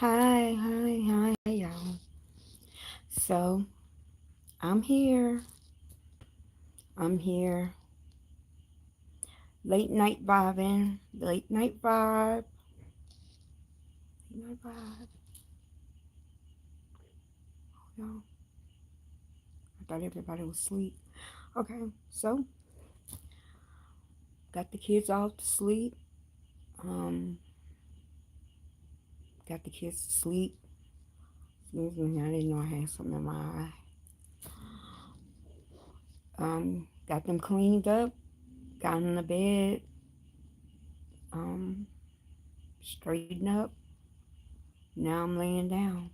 Hi, y'all. So, I'm here. I'm here. Late night vibing. Late night vibe. Late night vibe. Y'all. I thought everybody was asleep. Okay, so, got the kids off to sleep. Um, got the kids to sleep. Excuse me, I didn't know I had something in my eye. Got them cleaned up. Got in the bed. Um, straightened up. Now I'm laying down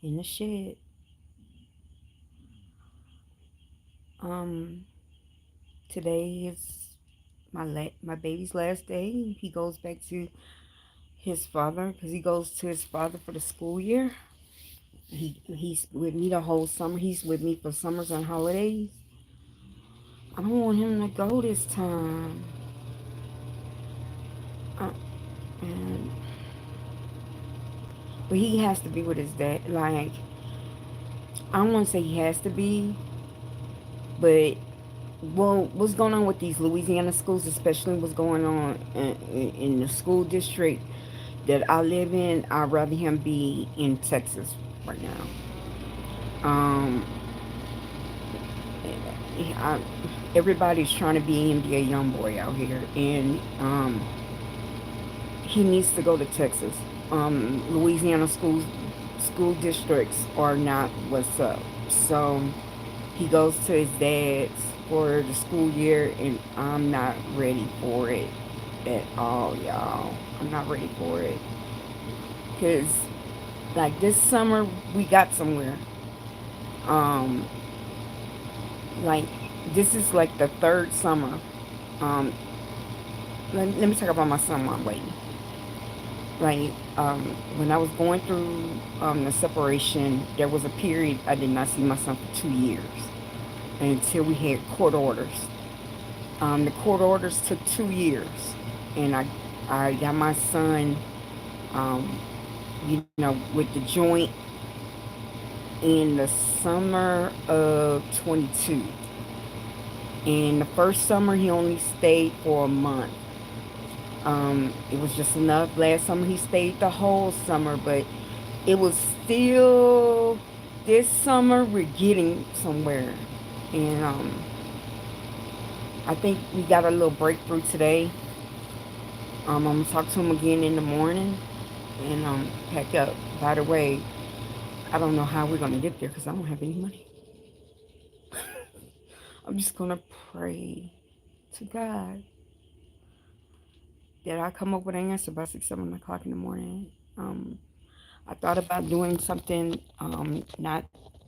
in the shed. Um, Today is my baby's last day. He goes back to his father because he goes to his father for the school year. He's with me the whole summer. He's with me for summers and holidays. I don't want him to go this time. Uh, and but he has to be with his dad. Like, I don't want to say he has to be, but well, what's going on with these Louisiana schools, especially what's going on in the school district that I live in, I'd rather him be in Texas right now. Um, I, everybody's trying to be NBA young boy out here, and he needs to go to Texas. Louisiana school districts are not what's up. So he goes to his dad's for the school year, and I'm not ready for it at all, y'all. I'm not ready for it because like this summer we got somewhere. Um, like this is like the third summer. Um, let me talk about my son while I'm waiting. Like when I was going through the separation, there was a period I did not see my son for 2 years until we had court orders. The court orders took 2 years, and I got my son, um, with the joint in the summer of 22. And the first summer he only stayed for a month. It was just enough. Last summer he stayed the whole summer, but it was still this summer we're getting somewhere. And I think we got a little breakthrough today. I'm gonna talk to him again in the morning and pack up. By the way, I don't know how we're gonna get there because I don't have any money. I'm just gonna pray to God that I come up with an answer by 6, 7 o'clock in the morning. I thought about doing something not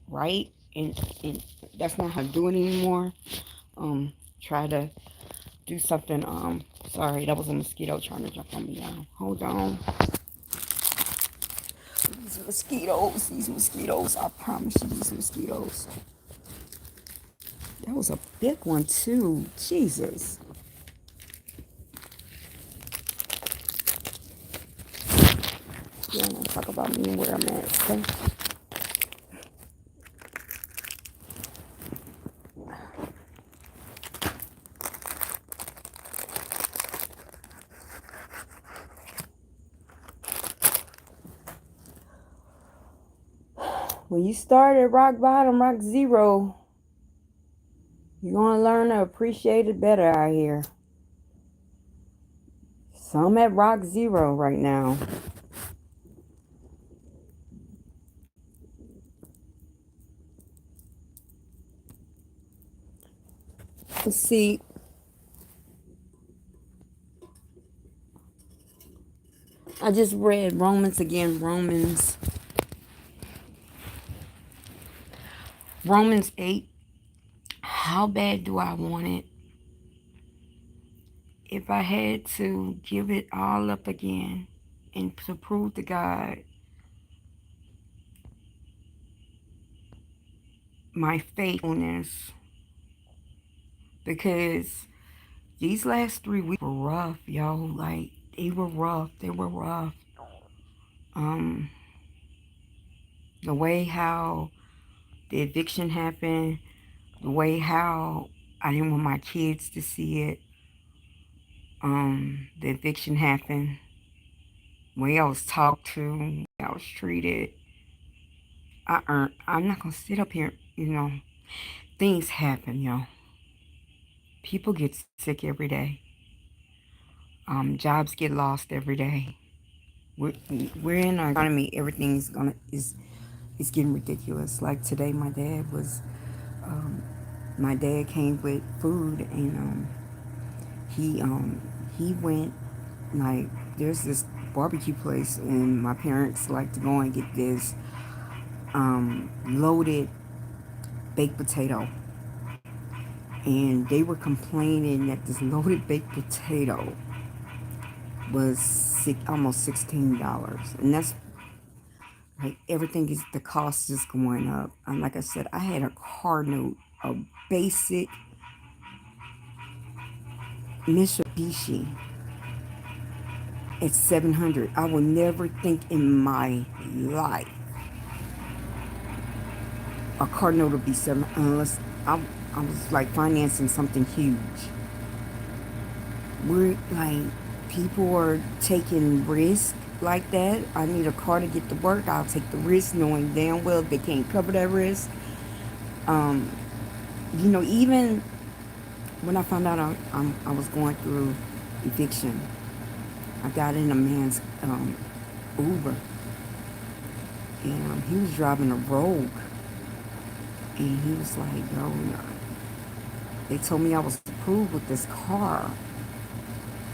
right, and that's not how to do it anymore. Try to do something. Sorry, that was a mosquito trying to jump on me. Now, hold on. These mosquitoes. I promise you, these mosquitoes. That was a big one too. Jesus. Yeah, I'm gonna talk about me and where I'm at. Okay? When you start at rock bottom, rock zero, you're gonna learn to appreciate it better out here. So I'm at rock zero right now. Let's see. I just read Romans again. Romans 8. How bad do I want it? If I had to give it all up again and to prove to God my faithfulness, because these last 3 weeks were rough, y'all. Like, they were rough. They were rough. Um, the way how the eviction happened, the way how I didn't want my kids to see it. The eviction happened, the way I was talked to, the way I was treated. I'm not gonna sit up here, things happen, People get sick every day. Jobs get lost every day. We're, we're in an economy. Everything's gonna is getting ridiculous. Like today, um, my dad came with food, and he um, he went like there's this barbecue place, and my parents like to go and get this loaded baked potato, and they were complaining that this loaded baked potato was almost $16, and that's like everything is the cost is going up. And like I said, I had a car note, a basic Mitsubishi at 700. I will never think in my life a car note would be seven unless I was like financing something huge. We're like people are taking risk like that. I need a car to get to work. I'll take the risk knowing damn well they can't cover that risk. Um, even when I found out I was going through eviction, I got in a man's Uber, and he was driving a Rogue, and he was like, "Yo, they told me I was approved with this car,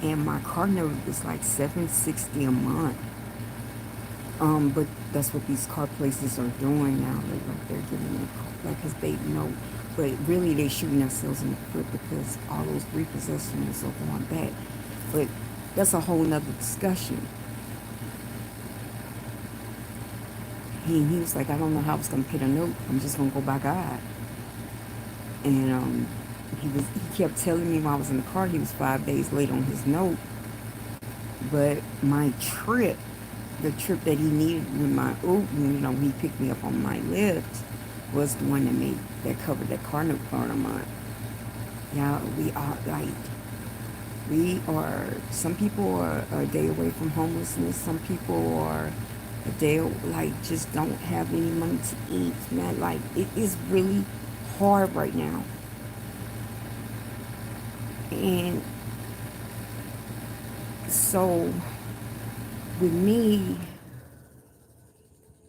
and my car note is like $760 a month." But that's what these car places are doing now. They're giving them like, cause they know, but really they shooting themselves in the foot because all those repossessions are going back. But that's a whole nother discussion. He was like, I don't know how I was gonna pay the note. I'm just gonna go by God. And he kept telling me while I was in the car he was 5 days late on his note. But my trip, the trip that he needed with my Uber, he picked me up on my Lyft, was the one that covered that car note for a month. Yeah, we are. Some people are a day away from homelessness. Some people are a day like just don't have any money to eat. Man, like it is really hard right now. And so with me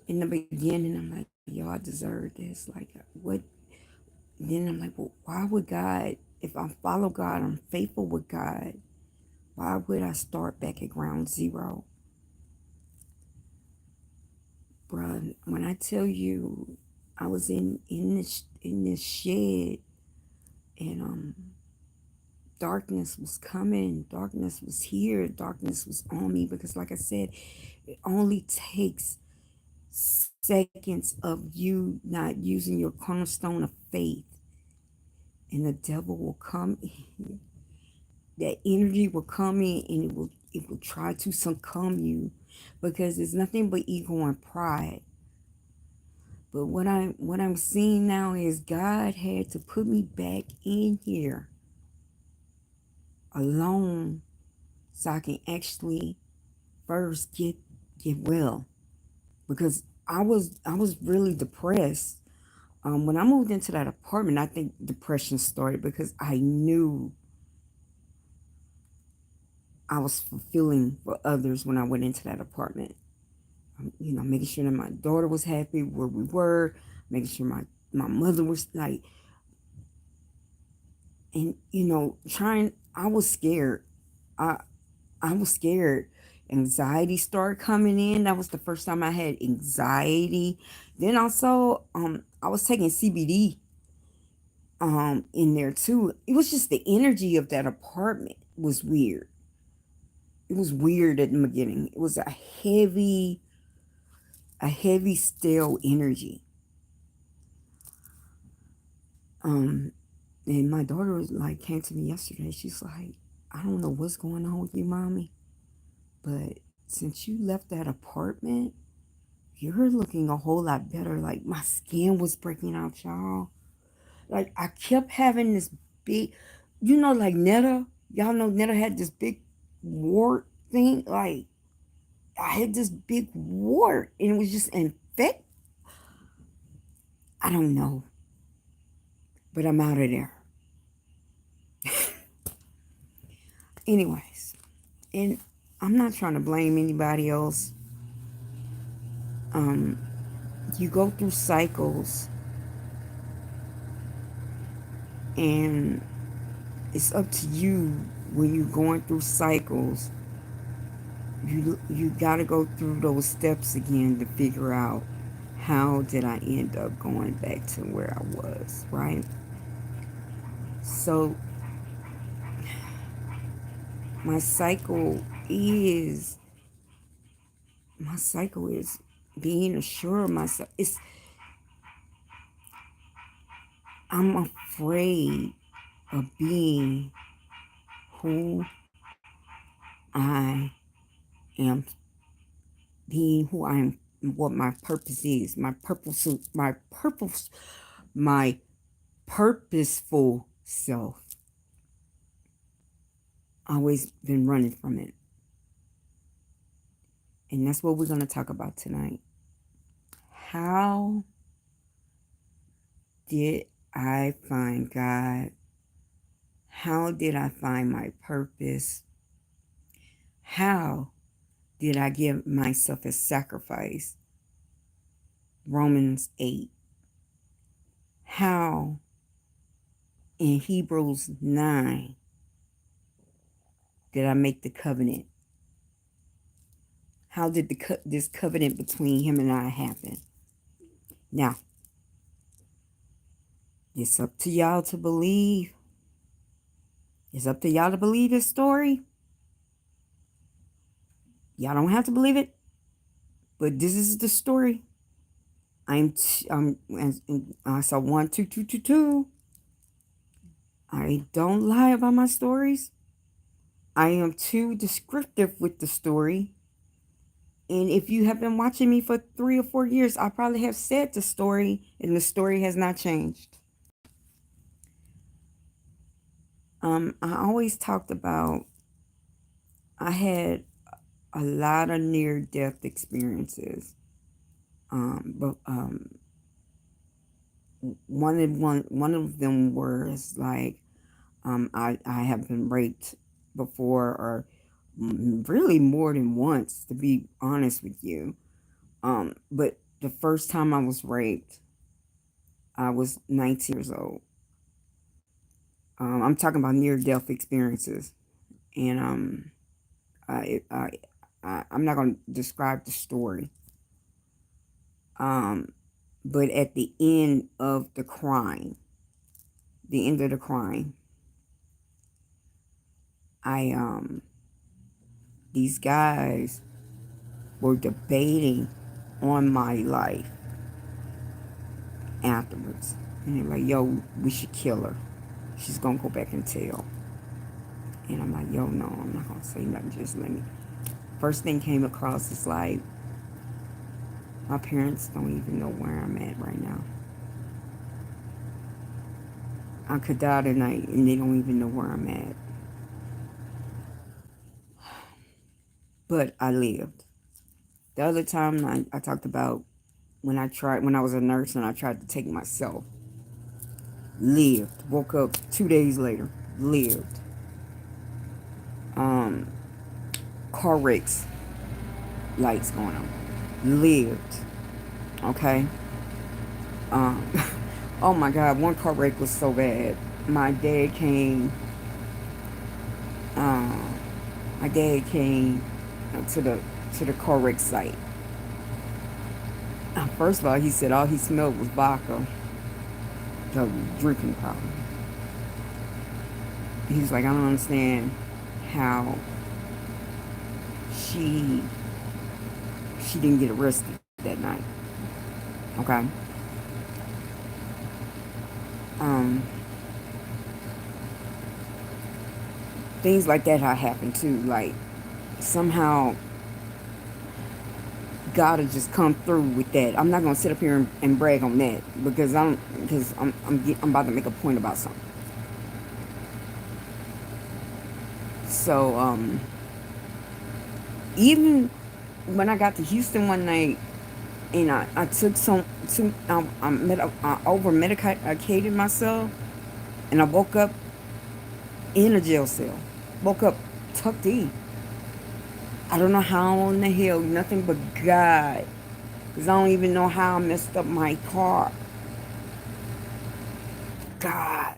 in the beginning, I'm like, yo, I deserve this. Like, what? Then I'm like, well, why would God, if I follow God, I'm faithful with God, why would I start back at ground zero? Bruh, when I tell you I was in this shed, and darkness was coming, darkness was here, darkness was on me, because like I said, it only takes seconds of you not using your cornerstone of faith, and the devil will come in. That energy will come in, and it will try to succumb you, because it's nothing but ego and pride. But what I'm seeing now is God had to put me back in here alone so I can actually first get well, because I was really depressed. When I moved into that apartment, I think depression started because I knew I was fulfilling for others when I went into that apartment. Making sure that my daughter was happy where we were, making sure my mother was like, and trying. I was scared. I I was scared. Anxiety started coming in. That was the first time I had anxiety. Then also, I was taking CBD in there too. It was just the energy of that apartment was weird. It was weird at the beginning. It was a heavy stale energy. Um, and my daughter was like came to me yesterday. She's like, I don't know what's going on with you, mommy, but since you left that apartment, you're looking a whole lot better. Like my skin was breaking out, y'all. Like I kept having this big, like Netta. Y'all know Netta had this big wart thing. Like I had this big wart, and it was just infect. I don't know, but I'm out of there. Anyways, and I'm not trying to blame anybody else. Um, you go through cycles, and it's up to you when you're going through cycles. You got to go through those steps again to figure out how did I end up going back to where I was, right? So my cycle is my cycle is being assured of myself. I'm afraid of being who I am, being who I am, what my purpose is, my purposeful self. Always been running from it. And that's what we're going to talk about tonight. How did I find God? How did I find my purpose? How did I give myself a sacrifice? Romans 8. How in Hebrews 9 did I make the covenant? How did this covenant between him and I happen? Now, it's up to y'all to believe. It's up to y'all to believe this story. Y'all don't have to believe it, but this is the story. I saw 1, 2, 2, 2, 2. I don't lie about my stories. I am too descriptive with the story. And if you have been watching me for 3 or 4 years, I probably have said the story, and the story has not changed. I always talked about, I had a lot of near-death experiences. But one of them was like, I have been raped before, or really more than once, to be honest with you. But the first time I was raped, I was 19 years old. I'm talking about near-death experiences, and I'm not going to describe the story. But at the end of the crime, these guys were debating on my life afterwards. And they're like, yo, we should kill her. She's going to go back and tell. And I'm like, yo, no, I'm not going to say nothing. Just let me. First thing came across is like, my parents don't even know where I'm at right now. I could die tonight and they don't even know where I'm at. But I lived. The other time I talked about when I was a nurse and I tried to take myself. Lived. Woke up 2 days later. Lived. Car wrecks. Lights going on. Lived. Okay. Oh my God, one car wreck was so bad. My dad came to the car wreck site. First of all, he said all he smelled was vodka. The drinking problem. He was like, I don't understand how she didn't get arrested that night. Okay. Things like that have happened too. Like somehow God will just come through with that. I'm not gonna sit up here and brag on that because I'm about to make a point about something. So even when I got to Houston one night and I took I over medicated myself and I woke up in a jail cell. Woke up tucked in. I don't know how in the hell, nothing but God. Because I don't even know how I messed up my car. God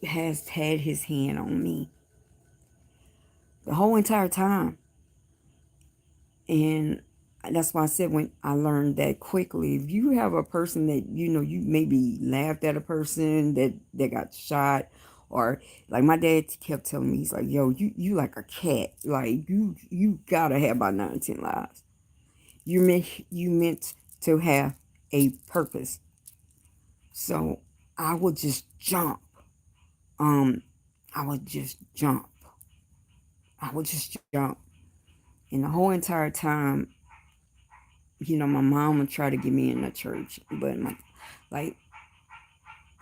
has had his hand on me the whole entire time. And that's why I said when I learned that quickly, if you have a person that, you maybe laughed at a person that got shot, or like my dad kept telling me, he's like, yo, you like a cat. Like you gotta have about 9, 10 lives. You meant to have a purpose. So I would just jump. Um, I would just jump. I would just jump. And the whole entire time, my mom would try to get me in the church, but like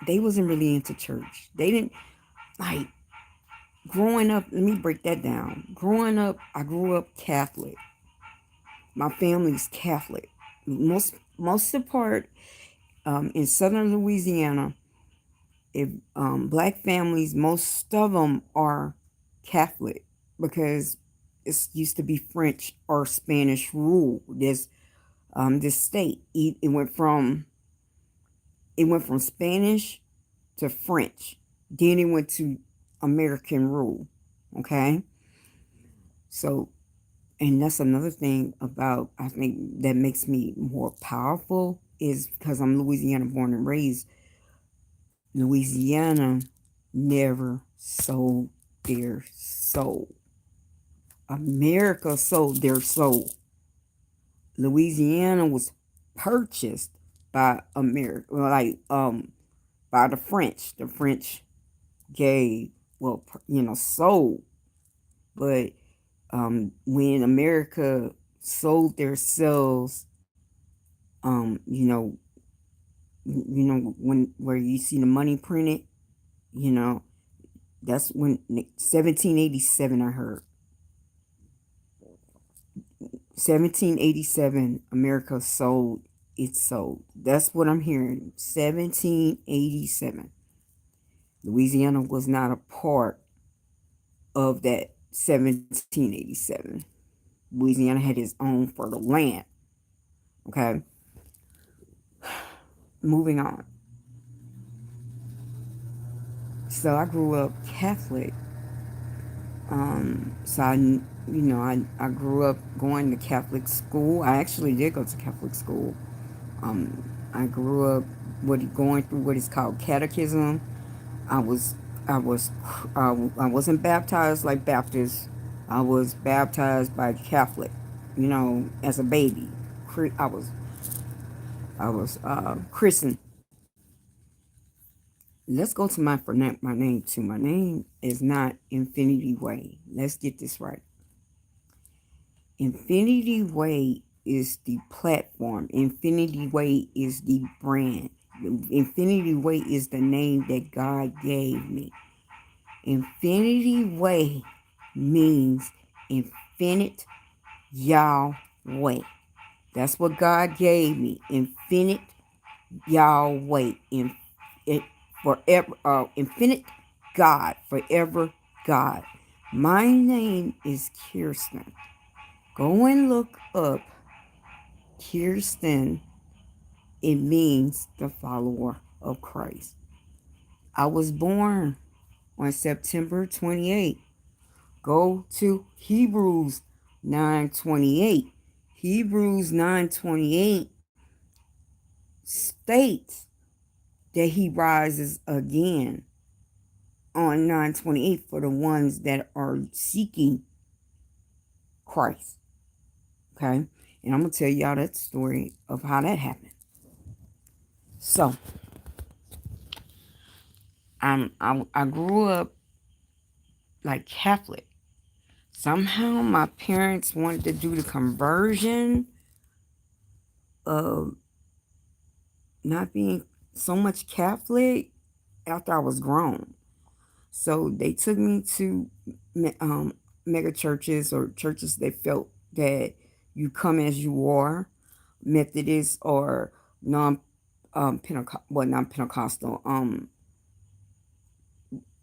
they wasn't really into church. They didn't like growing up. Let me break that down. Growing up, I grew up Catholic. My family's Catholic. Most of the part in southern Louisiana, if black families, most of them are Catholic because it used to be French or Spanish rule. This state. It went from Spanish to French. Then it went to American rule. Okay, so and that's another thing about I think that makes me more powerful is because I'm Louisiana born and raised. Louisiana never sold their soul. America sold their soul. Louisiana was purchased by America, by the French. The French gave, well, sold, but when America sold their souls, when where you see the money printed, you know, that's when 1787. I heard 1787. America sold its soul. That's what I'm hearing. 1787. Louisiana was not a part of that 1787. Louisiana had its own fertile land. Okay, moving on. So I grew up Catholic. So I grew up going to Catholic school. I actually did go to Catholic school. I grew up going through what is called catechism. I was I was I wasn't baptized like Baptists. I was baptized by Catholic. As a baby, I was christened. Let's go to my name too. My name is not Infinity Way. Let's get this right. Infinity Way is the platform. Infinity Way is the brand. Infinity Way is the name that God gave me. Infinity Way means infinite Yahweh. That's what God gave me. Infinite Yahweh. It, forever, infinite God. Forever God. My name is Kirsten. Go and look up Kirsten. It means the follower of Christ. I was born on September 28th. Go to Hebrews 9:28. Hebrews 9:28 states that he rises again on 9:28 for the ones that are seeking Christ. Okay? And I'm going to tell y'all that story of how that happened. So, I grew up like Catholic. Somehow my parents wanted to do the conversion. of not being so much Catholic after I was grown. So they took me to mega churches or churches that felt that you come as you are, Methodist or non non Pentecostal.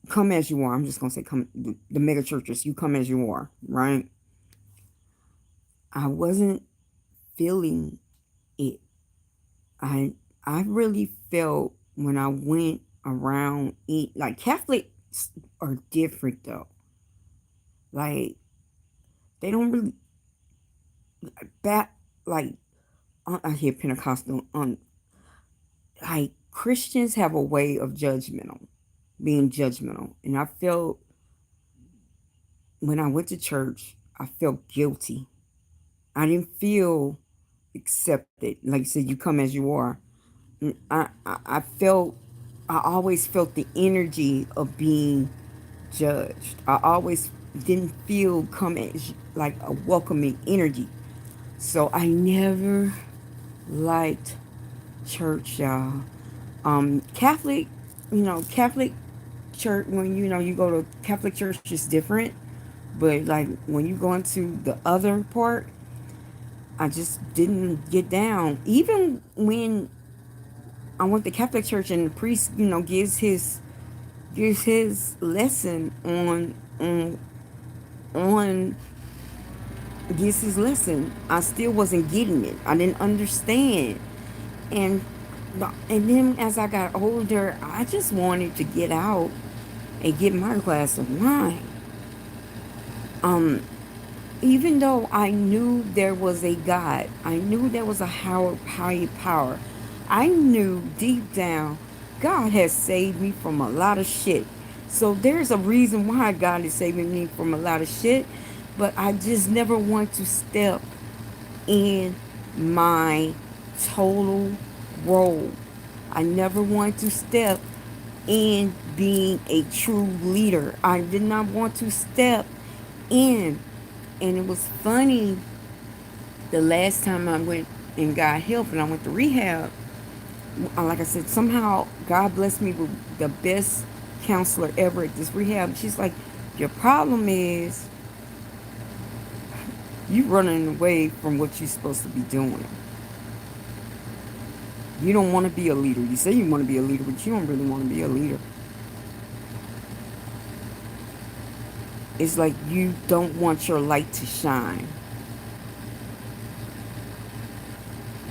Come as you are. I'm just gonna say come the mega churches. You come as you are, right? I wasn't feeling it. I I really felt when I went around eat like Catholics are different though. Like they don't really bat like I hear Pentecostal on like Christians have a way of judgmental, being judgmental, and I felt when I went to church, I felt guilty. I didn't feel accepted. Like you said, you come as you are. I felt, I always felt the energy of being judged. I always didn't feel come as like a welcoming energy. So I never liked church, y'all. Catholic, Catholic church, when you go to Catholic church is different. But like when you go into the other part, I just didn't get down. Even when I went to Catholic church and the priest, gives his lesson on gives his lesson, I still wasn't getting it. I didn't understand. And and then as I got older, I just wanted to get out and get my glass of wine. Um, Even though I knew there was a God, I knew there was a higher power. I knew deep down God has saved me from a lot of shit. So there's a reason why God is saving me from a lot of shit, but I just never want to step in my total role. I never want to step in being a true leader. I did not want to step in. And it was funny the last time I went and got help and I went to rehab. Like I said, somehow God blessed me with the best counselor ever at this rehab. She's like, your problem is you running away from what you're supposed to be doing. You don't want to be a leader. You say you want to be a leader, but you don't really want to be a leader. It's like you don't want your light to shine.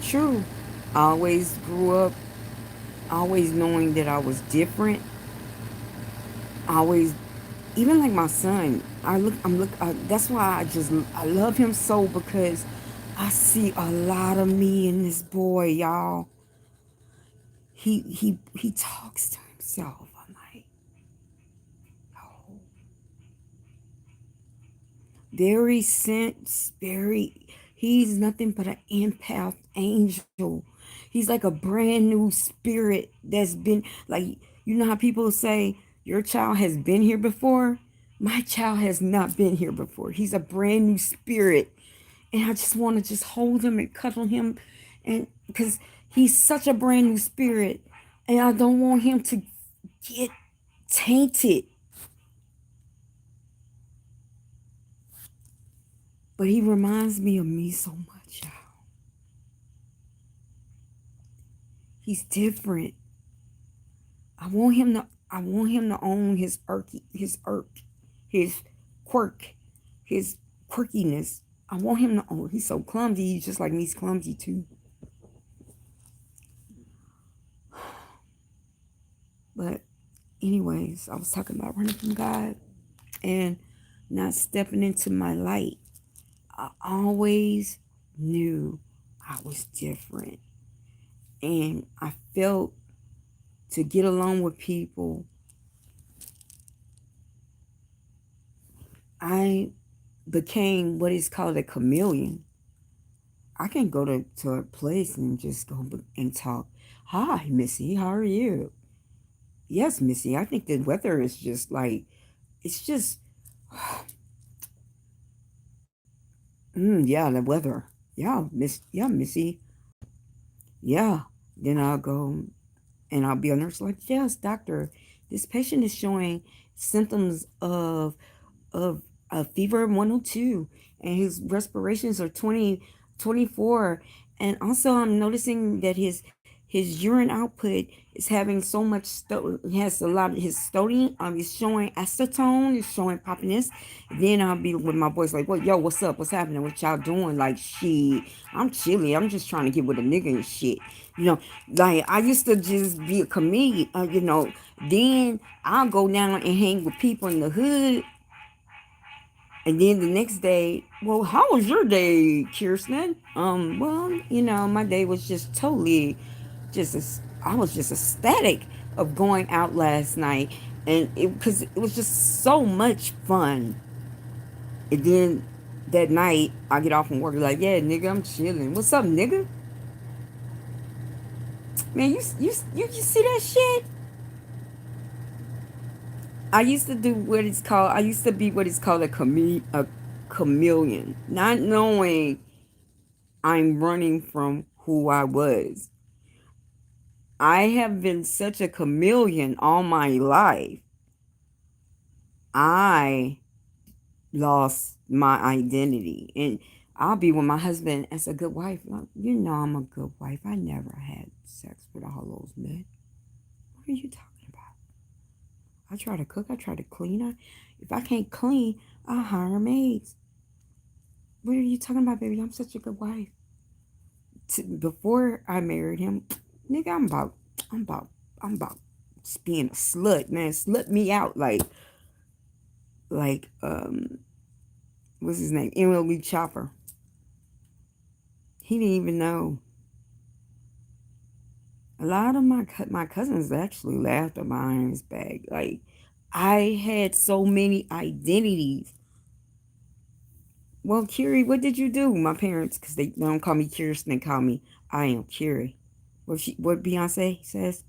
True. I always grew up always knowing that I was different. I always, even like my son, that's why I love him so because I see a lot of me in this boy, y'all. He talks to himself. I'm like, oh, very sense, very. He's nothing but an empath angel. He's like a brand new spirit that's been like how people say your child has been here before. My child has not been here before. He's a brand new spirit, and I just want to just hold him and cuddle him, and because he's such a brand new spirit, and I don't want him to get tainted. But he reminds me of me so much, y'all. He's different. I want him to own his quirk, his quirkiness. I want him to own. He's so clumsy. He's just like me. He's clumsy too. But anyways, I was talking about running from God and not stepping into my light. I always knew I was different, and I felt to get along with people, I became what is called a chameleon. I can go to a place and just go and talk. Hi, Missy, how are you? Yes, Missy, I think the weather is just like, it's just, yeah, the weather. Yeah, Missy. Yeah. Then I'll go and I'll be a nurse like, yes, doctor, this patient is showing symptoms of a fever of 102 and his respirations are 24. And also I'm noticing that his urine output is having so much has a lot of his sodium is showing acetone, is showing poppiness. Then I'll be with my boys like, well, yo, what's up, what's happening, what y'all doing? Like, shit, I'm chilly, I'm just trying to get with a nigga and shit, you know. Like, I used to just be a comedian, you know. Then I'll go down and hang with people in the hood. And then the next day, well, how was your day, Kirsten? Well, you know, my day was just totally I was just ecstatic of going out last night. And because it was just so much fun. And then that night, I get off from work, like, yeah, nigga, I'm chilling. What's up, nigga? Man, you see that shit? I used to do what it's called, I used to be what is called a chameleon, not knowing I'm running from who I was. I have been such a chameleon all my life. I lost my identity. And I'll be with my husband as a good wife. Like, you know, I'm a good wife. I never had sex with all those men. What are you talking about? I try to cook. I try to clean. If I can't clean, I hire maids. What are you talking about, baby? I'm such a good wife. Before I married him, nigga, I'm about, I'm about being a slut, man. Slut me out like what's his name? MLB Chopper. He didn't even know. A lot of my cousins actually laughed behind his back. Like, I had so many identities. Well, Curie, what did you do? My parents, because they don't call me Kirsten, they call me I am Curie. What Beyonce says,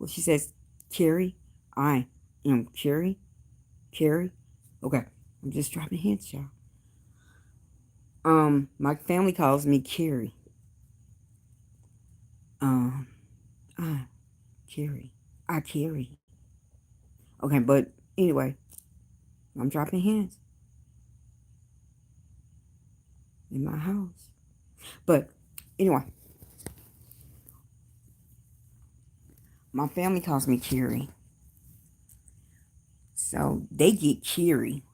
she says, Curie, I am Curie, Curie. Okay, I'm just dropping hints, y'all. My family calls me Curie. Um, I Curie, I carry. Okay, but anyway, I'm dropping hints in my house. But anyway, my family calls me Curie. So they get Curie.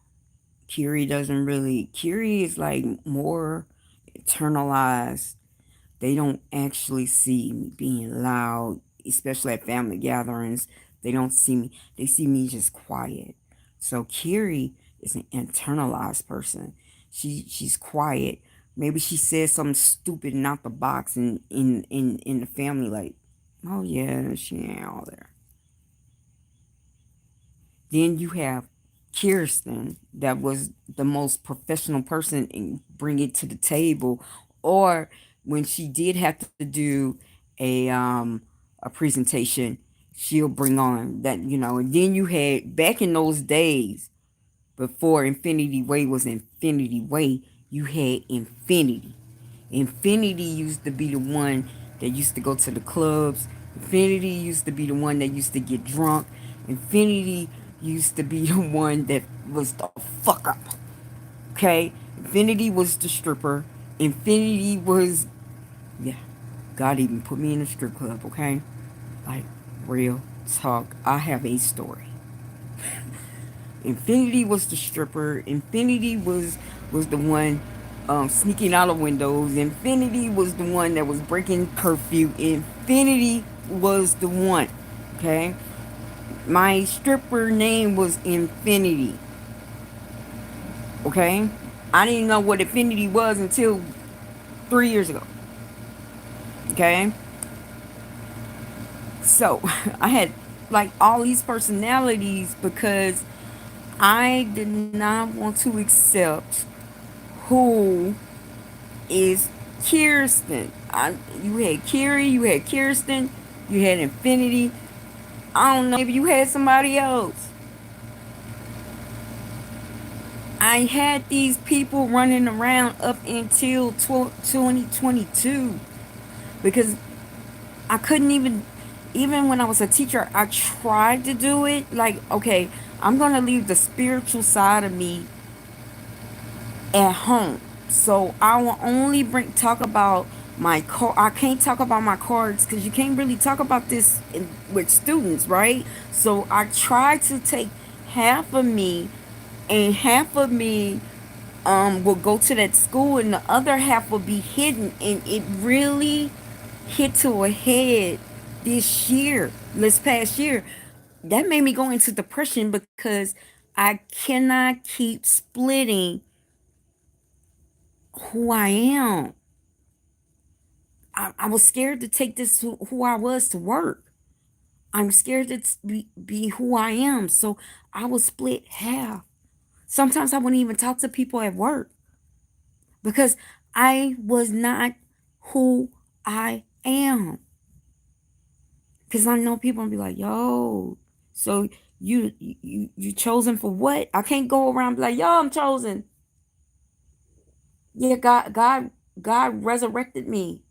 Curie doesn't really, Curie is like more internalized. They don't actually see me being loud, especially at family gatherings. They don't see me, they see me just quiet. So Curie is an internalized person. She's quiet. Maybe she says something stupid and out the box in the family, like, oh yeah, she ain't all there. Then you have Kirsten, that was the most professional person and bring it to the table. Or when she did have to do a um a presentation, she'll bring on that, you know. And then you had back in those days before Infinity Way was Infinity Way, you had Infinity. Infinity used to be the one that used to go to the clubs. Infinity used to be the one that used to get drunk. Infinity used to be the one that was the fuck up. Okay? Infinity was the stripper. Infinity was, yeah, God even put me in a strip club, okay? Like, real talk. I have a story. Infinity was the stripper. Infinity was the one sneaking out of windows. Infinity was the one that was breaking curfew. Infinity was the one. Okay, my stripper name was Infinity. Okay, I didn't know what Infinity was until 3 years ago. Okay, so I had like all these personalities because I did not want to accept who is Kirsten. You had Kiri, you had Kirsten, you had Infinity. I don't know, maybe you had somebody else. I had these people running around up until 2022. because I couldn't even when I was a teacher, I tried to do it. Like, okay, I'm gonna leave the spiritual side of me at home. So I will only bring talk about my car. I can't talk about my cards because you can't really talk about this with students, right? So I try to take half of me, and half of me will go to that school, and the other half will be hidden. And it really hit to a head this past year. That made me go into depression because I cannot keep splitting who I am. I was scared to take this who I was to work. I'm scared to be who I am. So I was split half. Sometimes I wouldn't even talk to people at work because I was not who I am. Because I know people will be like, yo, so you chosen for what? I can't go around and be like, yo, I'm chosen. Yeah, God resurrected me.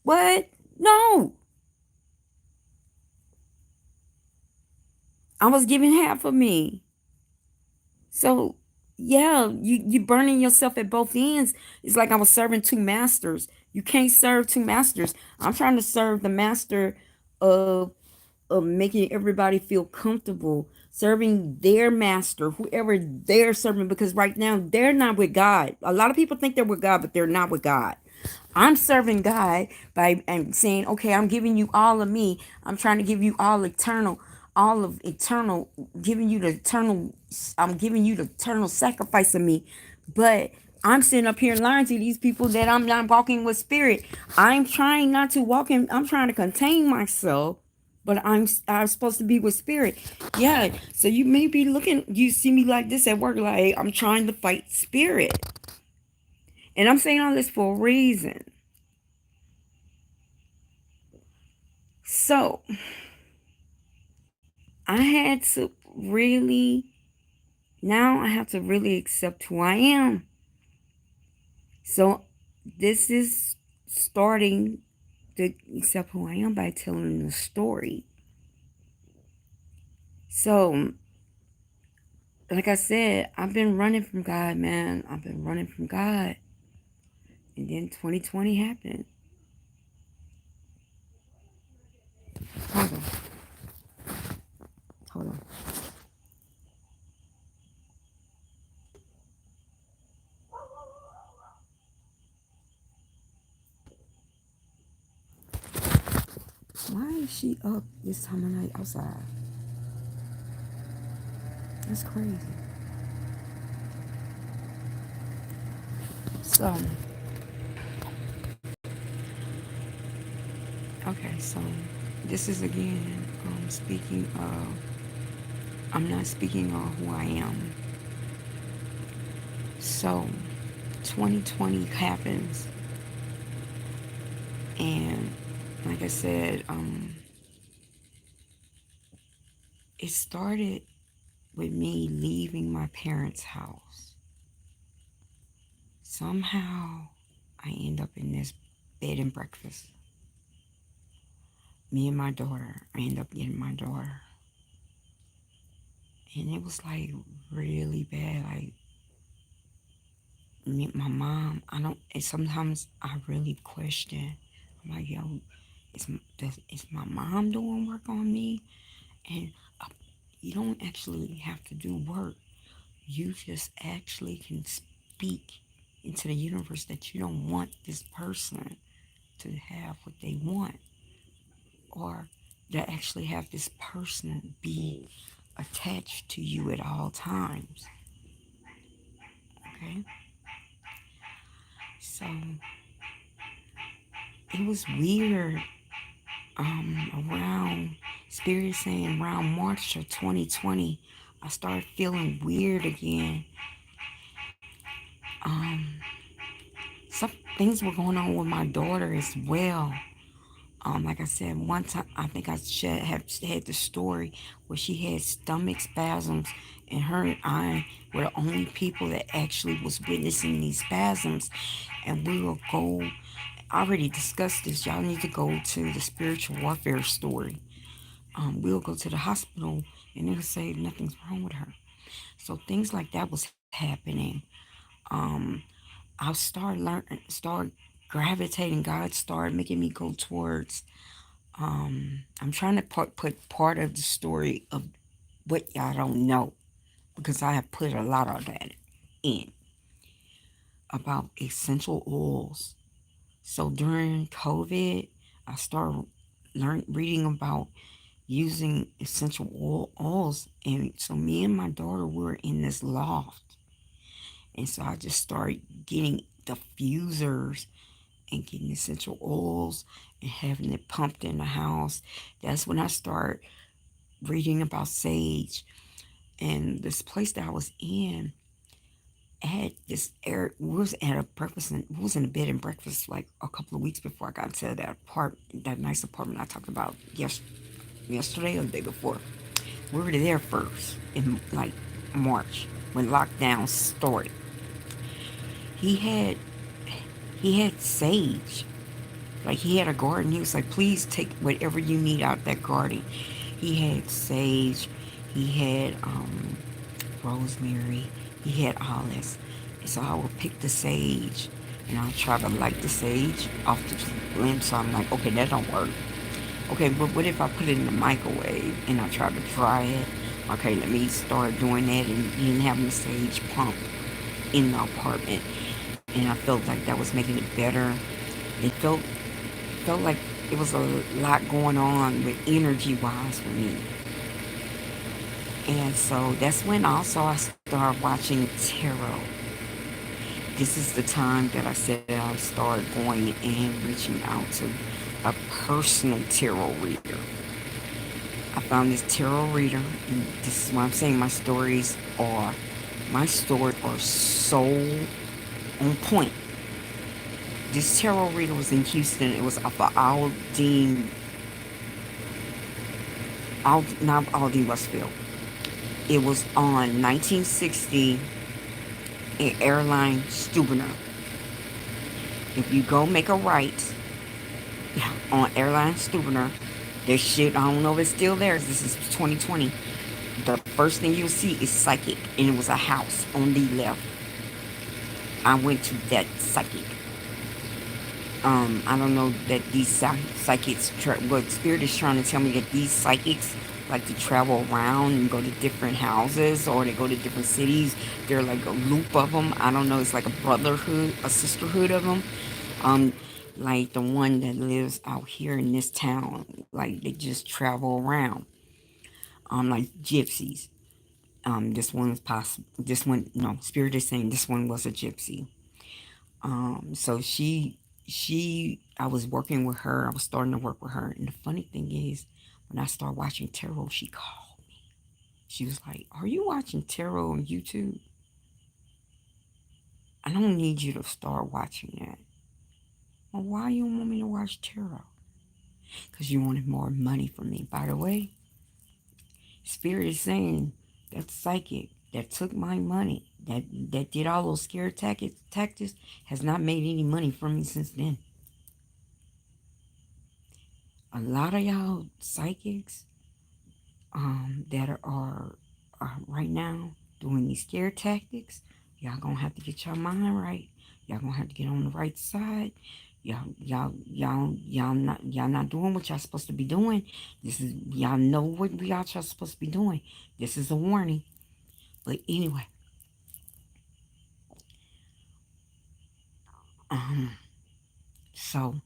What? No. I was given half of me. So yeah, you burning yourself at both ends. It's like I was serving two masters. You can't serve two masters. I'm trying to serve the master of making everybody feel comfortable, serving their master, whoever they're serving, because right now they're not with God. A lot of people think they're with God, but they're not with God. I'm serving God by and saying, okay, I'm giving you all of me. I'm trying to give you all of eternal, giving you the eternal. I'm giving you the eternal sacrifice of me. But I'm sitting up here lying to these people that I'm not walking with spirit. I'm trying not to walk in. I'm trying to contain myself, but I'm supposed to be with spirit. Yeah. So you may be looking. You see me like this at work, like I'm trying to fight spirit. And I'm saying all this for a reason. So I had to really, now I have to really accept who I am. So this is starting to accept who I am by telling the story. So, like I said, I've been running from God, man. I've been running from God. And then 2020 happened. Hold on. Hold on. Why is she up this time of night outside? That's crazy. So, okay, so this is again speaking of, I'm not speaking of who I am. So, 2020 happens, and like I said, it started with me leaving my parents' house. Somehow, I end up in this bed and breakfast. Me and my daughter, I end up getting my daughter. And it was like really bad. Like, me, my mom, I don't, and sometimes I really question. I'm like, yo, is my mom doing work on me? And uh, you don't actually have to do work. You just actually can speak into the universe that you don't want this person to have what they want, or to actually have this person be attached to you at all times. Okay? So it was weird around spirit saying around March of 2020, I started feeling weird again. um some things were going on with my daughter as well. Like I said, one time I think have had the story where she had stomach spasms, and her and I were the only people that actually was witnessing these spasms. And we would go. I already discussed this. Y'all need to go to the spiritual warfare story. We'll go to the hospital and they'll say nothing's wrong with her. So things like that was happening. Um, I start gravitating. God started making me go towards. I'm trying to put part of the story of what y'all don't know because I have put a lot of that in about essential oils. So during COVID, I started reading about using essential oils, and so me and my daughter were in this loft, and so I just started getting diffusers and getting essential oils and having it pumped in the house. That's when I started reading about sage. And this place that I was in had this air. We was at a breakfast. We was in a bed and breakfast like a couple of weeks before I got to that nice apartment I talked about yesterday or the day before. We were there first in like March when lockdown started. He had he had sage. Like he had a garden. He was like, please take whatever you need out that garden. He had sage. He had rosemary. He had olives. And so I would pick the sage and I'll try to light the sage off the limb. So I'm like, okay, that don't work. Okay, but what if I put it in the microwave and I try to dry it? Okay, let me start doing that and having the sage pump in the apartment. And I felt like that was making it better. It felt like it was a lot going on with energy wise for me. And so that's when also I started watching tarot. This is the time that I said I started going and reaching out to a personal tarot reader. I found this tarot reader, and this is what I'm saying. My stories are so on point. This tarot reader was in Houston. It was off of not Aldine Westfield. It was on 1960 in Airline Stubner. If you go make a right on Airline Stubner, this shit, I don't know if it's still there. This is 2020. The first thing you'll see is Psychic, and it was a house on the left. I went to that Psychic. I don't know that these psychics, what Spirit is trying to tell me that these psychics like to travel around and go to different houses or they go to different cities. They're like a loop of them. I don't know. It's like a brotherhood, a sisterhood of them. Um, like the one that lives out here in this town, like they just travel around. Like gypsies. This one was possible. This one, no, Spirit is saying this one was a gypsy. So I was working with her. I was starting to work with her. And the funny thing is, when I started watching tarot, she called me. She was like, "Are you watching tarot on YouTube? I don't need you to start watching that." Well, why you want me to watch tarot? Because you wanted more money from me. By the way, Spirit is saying that psychic that took my money, that did all those scare tactics, has not made any money from me since then. A lot of y'all psychics that are right now doing these scare tactics, y'all gonna have to get your mind right. Y'all gonna have to get on the right side. Y'all not doing what y'all supposed to be doing. This is y'all know what y'all supposed to be doing. This is a warning. But anyway, um, so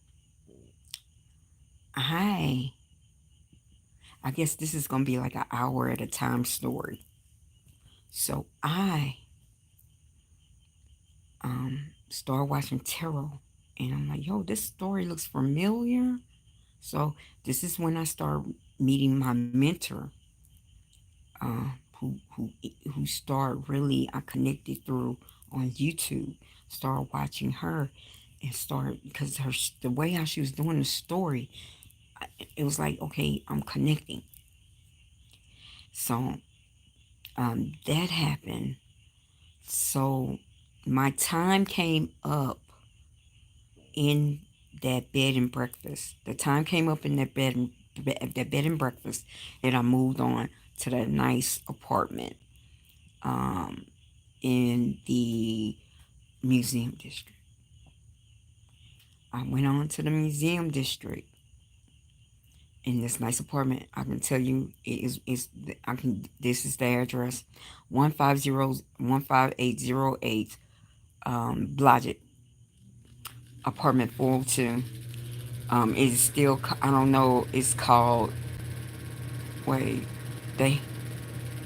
I I guess this is gonna be like an hour at a time story. So I started watching tarot, and I'm like, yo, this story looks familiar. So this is when I started meeting my mentor, uh, who who who started really I connected through on YouTube. Started watching her and started because the way how she was doing the story, it was like okay, I'm connecting. So that happened. So my time came up in that bed and breakfast. The time came up in that bed and breakfast that I moved on to that nice apartment um, in the museum district. I went on to the museum district in this nice apartment. I can tell you it is I can this is the address 15808 Blodgett apartment 402. It's still I don't know it's called wait they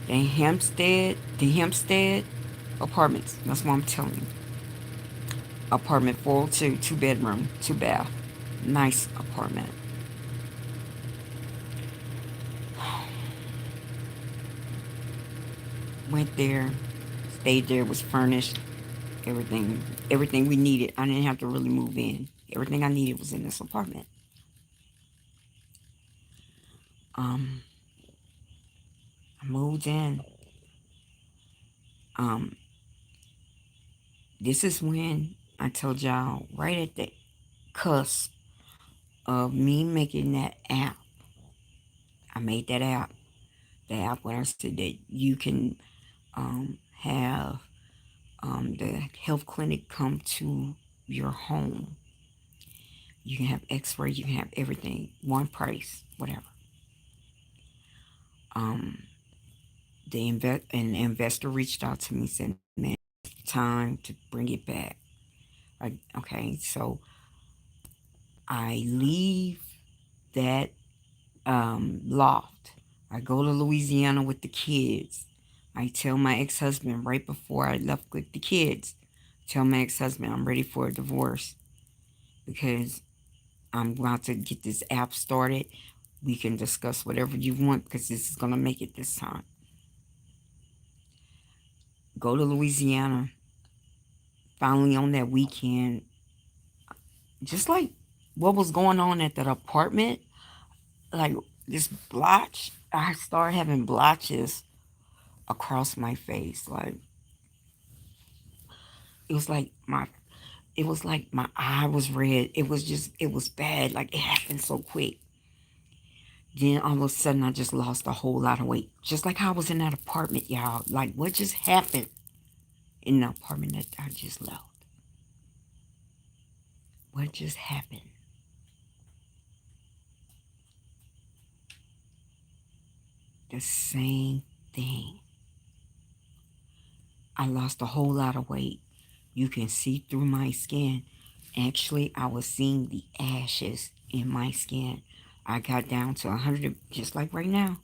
the Hempstead apartments. That's what I'm telling you. Apartment 402, two bedroom, two bath. Nice apartment. Went there, stayed there, was furnished, everything we needed. I didn't have to really move in. Everything I needed was in this apartment. Um, I moved in. Um, this is when I told y'all right at the cusp of me making that app. I made that app. The app where I said that you can have the health clinic come to your home. You can have X-ray. You can have everything. One price, whatever. Um, an investor reached out to me and said, "Man, it's time to bring it back." Okay, so I leave that loft. I go to Louisiana with the kids. I tell my ex-husband right before I left with the kids, tell my ex-husband I'm ready for a divorce because I'm about to get this app started. We can discuss whatever you want because this is going to make it this time. Go to Louisiana. Finally, on that weekend, just like what was going on at that apartment, like this blotch, I started having blotches across my face. Like it was like my it was like my eye was red. It was bad. Like it happened so quick. Then all of a sudden I just lost a whole lot of weight. Just like how I was in that apartment, y'all. Like what just happened in the apartment that I just left? What just happened? The same thing. I lost a whole lot of weight. You can see through my skin. Actually, I was seeing the ashes in my skin. I got down to 100, just like right now.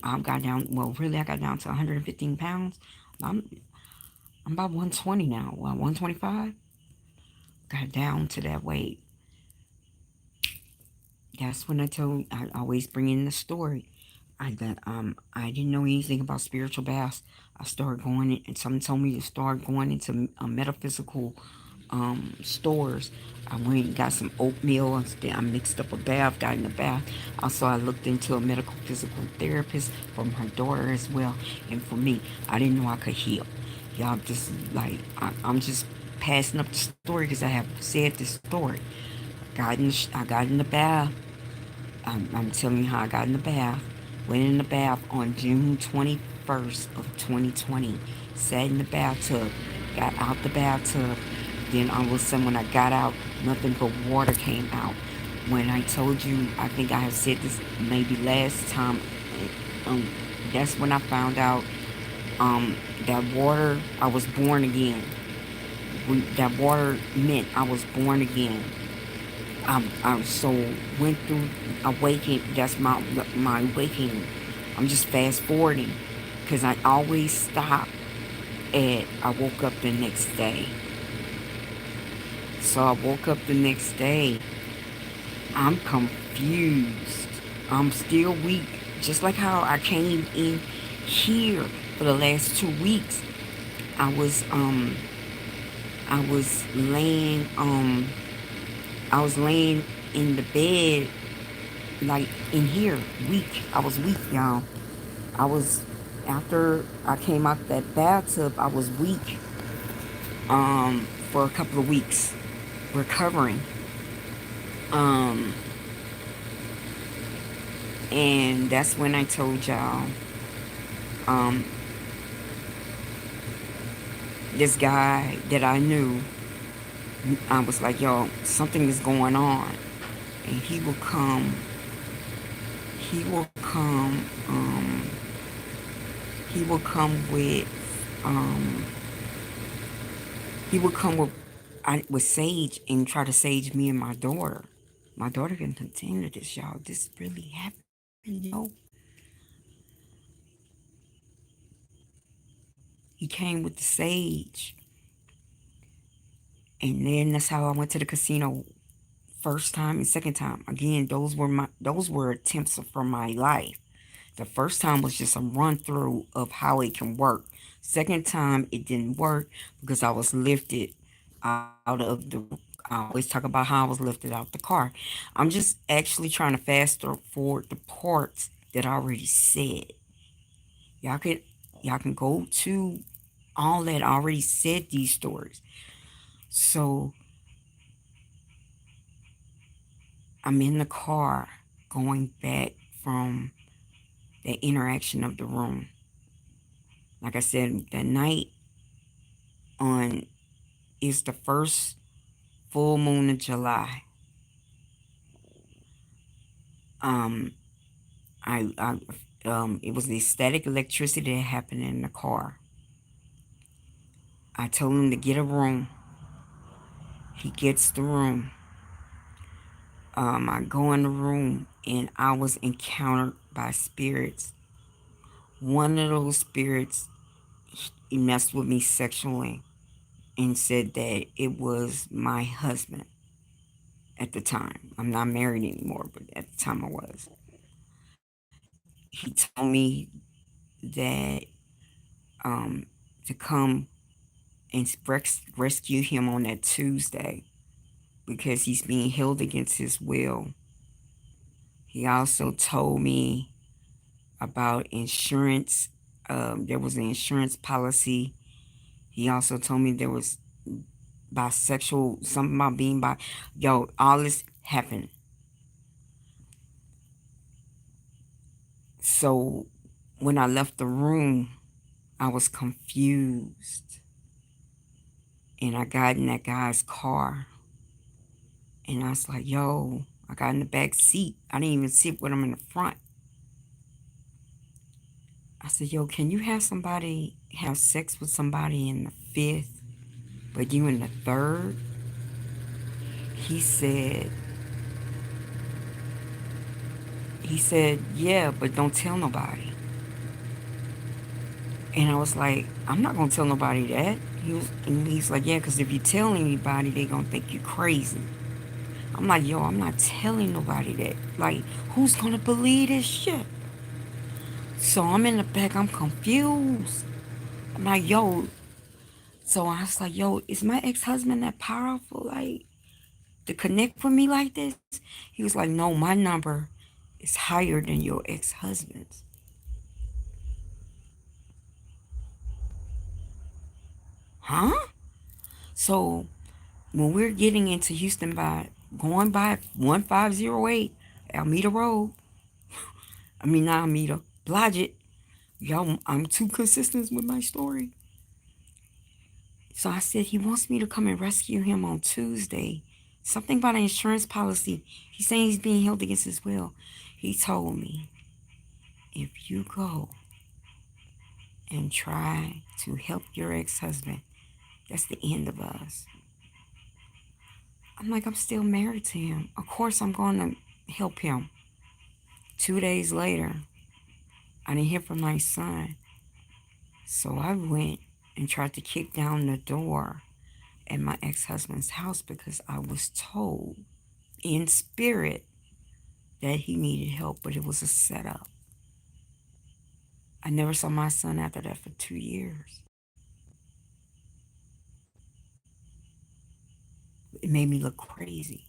I got down, well, really, I got down to 115 pounds. I'm, I'm about 120 now. Well, 125? Got down to that weight. That's when I always bring in the story. I didn't know anything about spiritual baths. I started going in, and someone told me to start going into metaphysical stores. I went and got some oatmeal and then I mixed up a bath, got in the bath. Also, I looked into a medical physical therapist for my daughter as well, and for me. I didn't know I could heal. Y'all just like I'm just passing up the story because I have said this story. I got in the bath. I'm telling you how I got in the bath. Went in the bath on June 21st of 2020. Sat in the bathtub. Got out the bathtub. Then all of a sudden when I got out, nothing but water came out. When I told you, I think I have said this maybe last time, um, that's when I found out that water, I was born again. That water meant I was born again. I so went through awakening. That's my awakening. I'm just fast forwarding because I always stop at I woke up the next day. So I woke up the next day. I'm confused. I'm still weak, just like how I came in here for the last 2 weeks. I was um I was laying I was laying in the bed like in here weak. I was weak, y'all. I was after I came out that bathtub. I was weak for a couple of weeks, recovering. Um, and that's when I told y'all, um, this guy that I knew, I was like, yo, something is going on. And he will come with, um, he would come with sage and try to sage me and my daughter. My daughter can continue this, y'all. This really happened, yo. He came with the sage. And then that's how I went to the casino first time and second time. Again, those were attempts for my life. The first time was just a run through of how it can work. Second time it didn't work because I was lifted out of the. I always talk about how I was lifted out the car. I'm just actually trying to fast forward the parts that I already said. Y'all can y'all can go to all that I already said these stories. So I'm in the car going back from the interaction of the room. Like I said, that night on is the first full moon of July. Um, it was the static electricity that happened in the car. I told him to get a room. He gets the room. I go in the room and I was encountered by spirits. One of those spirits, he messed with me sexually and said that it was my husband at the time. I'm not married anymore, but at the time I was. He told me that um, to come and rescue him on that Tuesday because he's being held against his will. He also told me about insurance. There was an insurance policy. He also told me there was bisexual, something about being bi. Yo, all this happened. So when I left the room, I was confused. And I got in that guy's car. And I was like, yo, I got in the back seat. I didn't even sit with him in the front. I said, yo, can you have somebody have sex with somebody in the fifth, but you in the third? He said, yeah, but don't tell nobody. And I was like, I'm not gonna tell nobody that. He's like, yeah, because if you tell anybody, they gonna think you crazy. I'm like, yo, I'm not telling nobody that. Like, who's gonna believe this shit? So I'm in the back, I'm confused. I'm like, yo. So I was like, yo, is my ex-husband that powerful? Like, to connect with me like this? He was like, no, my number is higher than your ex-husband's. Huh? So when we're getting into Houston by going by 1508 Almeda Road, I mean not Almeda, Blodgett, y'all, I'm too consistent with my story. So I said he wants me to come and rescue him on Tuesday. Something about an insurance policy. He's saying he's being held against his will. He told me, if you go and try to help your ex-husband, that's the end of us. I'm like, I'm still married to him. Of course I'm going to help him. 2 days later, I didn't hear from my son. So I went and tried to kick down the door at my ex-husband's house because I was told in spirit that he needed help, but it was a setup. I never saw my son after that for 2 years. It made me look crazy.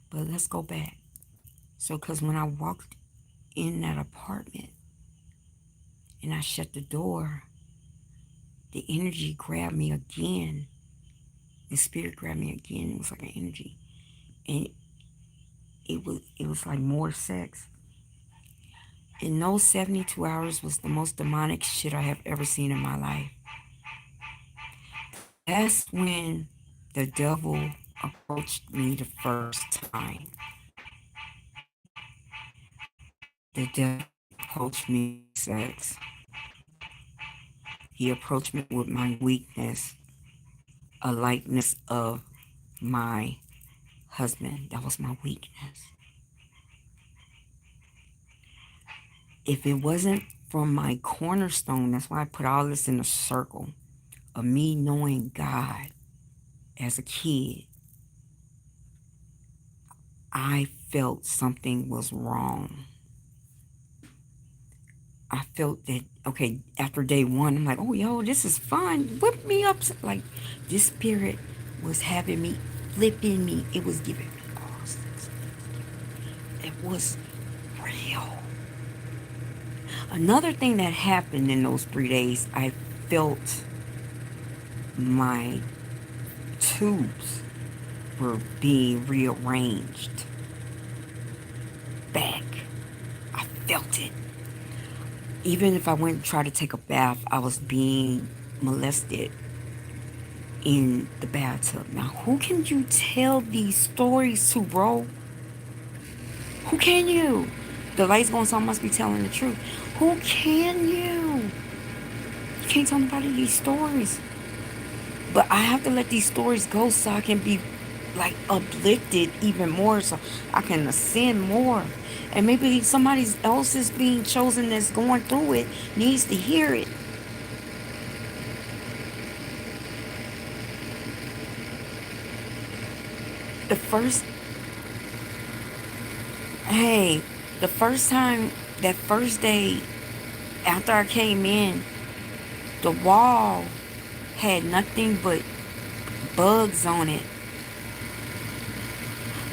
But let's go back. So, because when I walked in that apartment and I shut the door, the energy grabbed me again the spirit grabbed me again. It was like an energy, and it was like more sex. In those 72 hours was the most demonic shit I have ever seen in my life. That's when the devil approached me the first time. The devil approached me with sex. He approached me with my weakness, a likeness of my husband. That was my weakness. If it wasn't from my cornerstone, that's why I put all this in a circle of me knowing God as a kid, I felt something was wrong. I felt that, okay, after day one, I'm like, oh, yo, this is fun. Whip me up. Like, this spirit was having me, flipping me. It was giving me all six. It was real. Another thing that happened in those 3 days, I felt my tubes were being rearranged back. I felt it. Even if I went to try to take a bath, I was being molested in the bathtub. Now, who can you tell these stories to, bro? Who can you? The lights going, so I must be telling the truth. Who can you? You can't tell nobody these stories. But I have to let these stories go so I can be like uplifted even more, so I can ascend more. And maybe somebody else is being chosen that's going through it needs to hear it. The first, hey, the first time, that first day after I came in, the wall had nothing but bugs on it.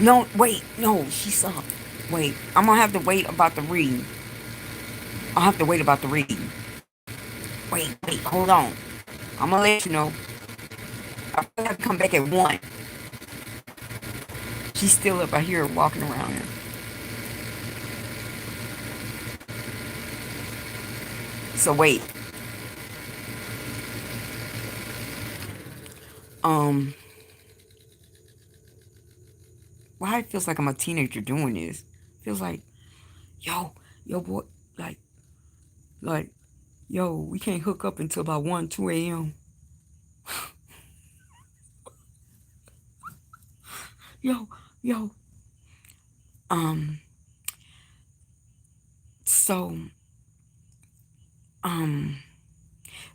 No, wait, no, she saw. Wait, I'm gonna have to wait about the reading. I'll have to wait about the reading. Wait, hold on. I'm gonna let you know. I have to come back at 1. She's still up. I hear her walking around here. So wait. Um, why it feels like I'm a teenager doing this? Feels like, yo, boy, like, like, yo, we can't hook up until about 1, 2 a.m. Yo, yo. Um, so, um,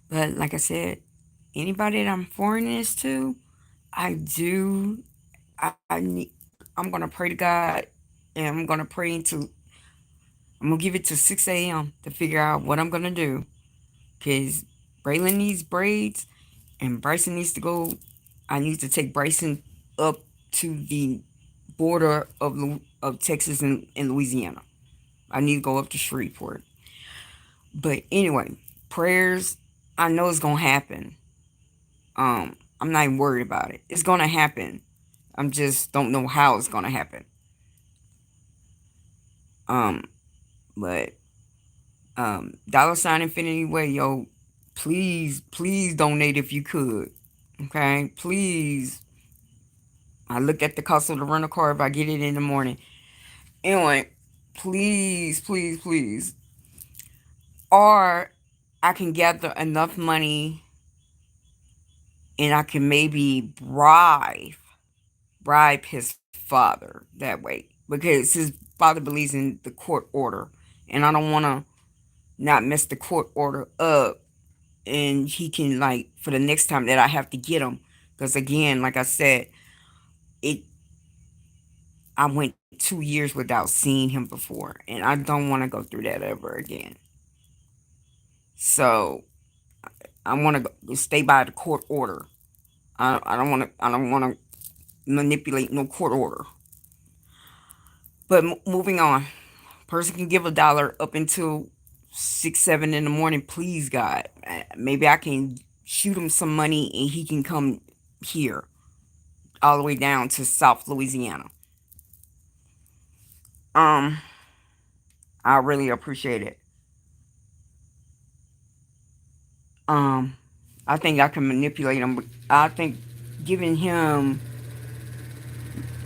but like I said, anybody that I'm pouring this to, I do, I need, I'm gonna pray to God, and I'm gonna pray into, I'm gonna give it to 6 a.m. to figure out what I'm gonna do. Cause Braylon needs braids, and Bryson needs to go. I need to take Bryson up to the border of Texas and Louisiana. I need to go up to Shreveport. But anyway, prayers. I know it's gonna happen. I'm not even worried about it. It's gonna happen. I'm just don't know how it's gonna happen. Um, but dollar sign Infinity Way, yo, please donate if you could. Okay, please. I look at the cost of the rental car if I get it in the morning. Anyway, please. Or I can gather enough money and I can maybe bribe his father that way because his father believes in the court order, and I don't want to not mess the court order up. And he can, like, for the next time that I have to get him, because again, like I said, it I went 2 years without seeing him before, and I don't want to go through that ever again. So I want to stay by the court order. I don't want to. I don't want to manipulate no court order. But moving on, person can give $1 up until 6, 7 in the morning. Please, God, maybe I can shoot him some money and he can come here. all the way down to South Louisiana. Um, I really appreciate it. Um, I think I can manipulate him. I think giving him,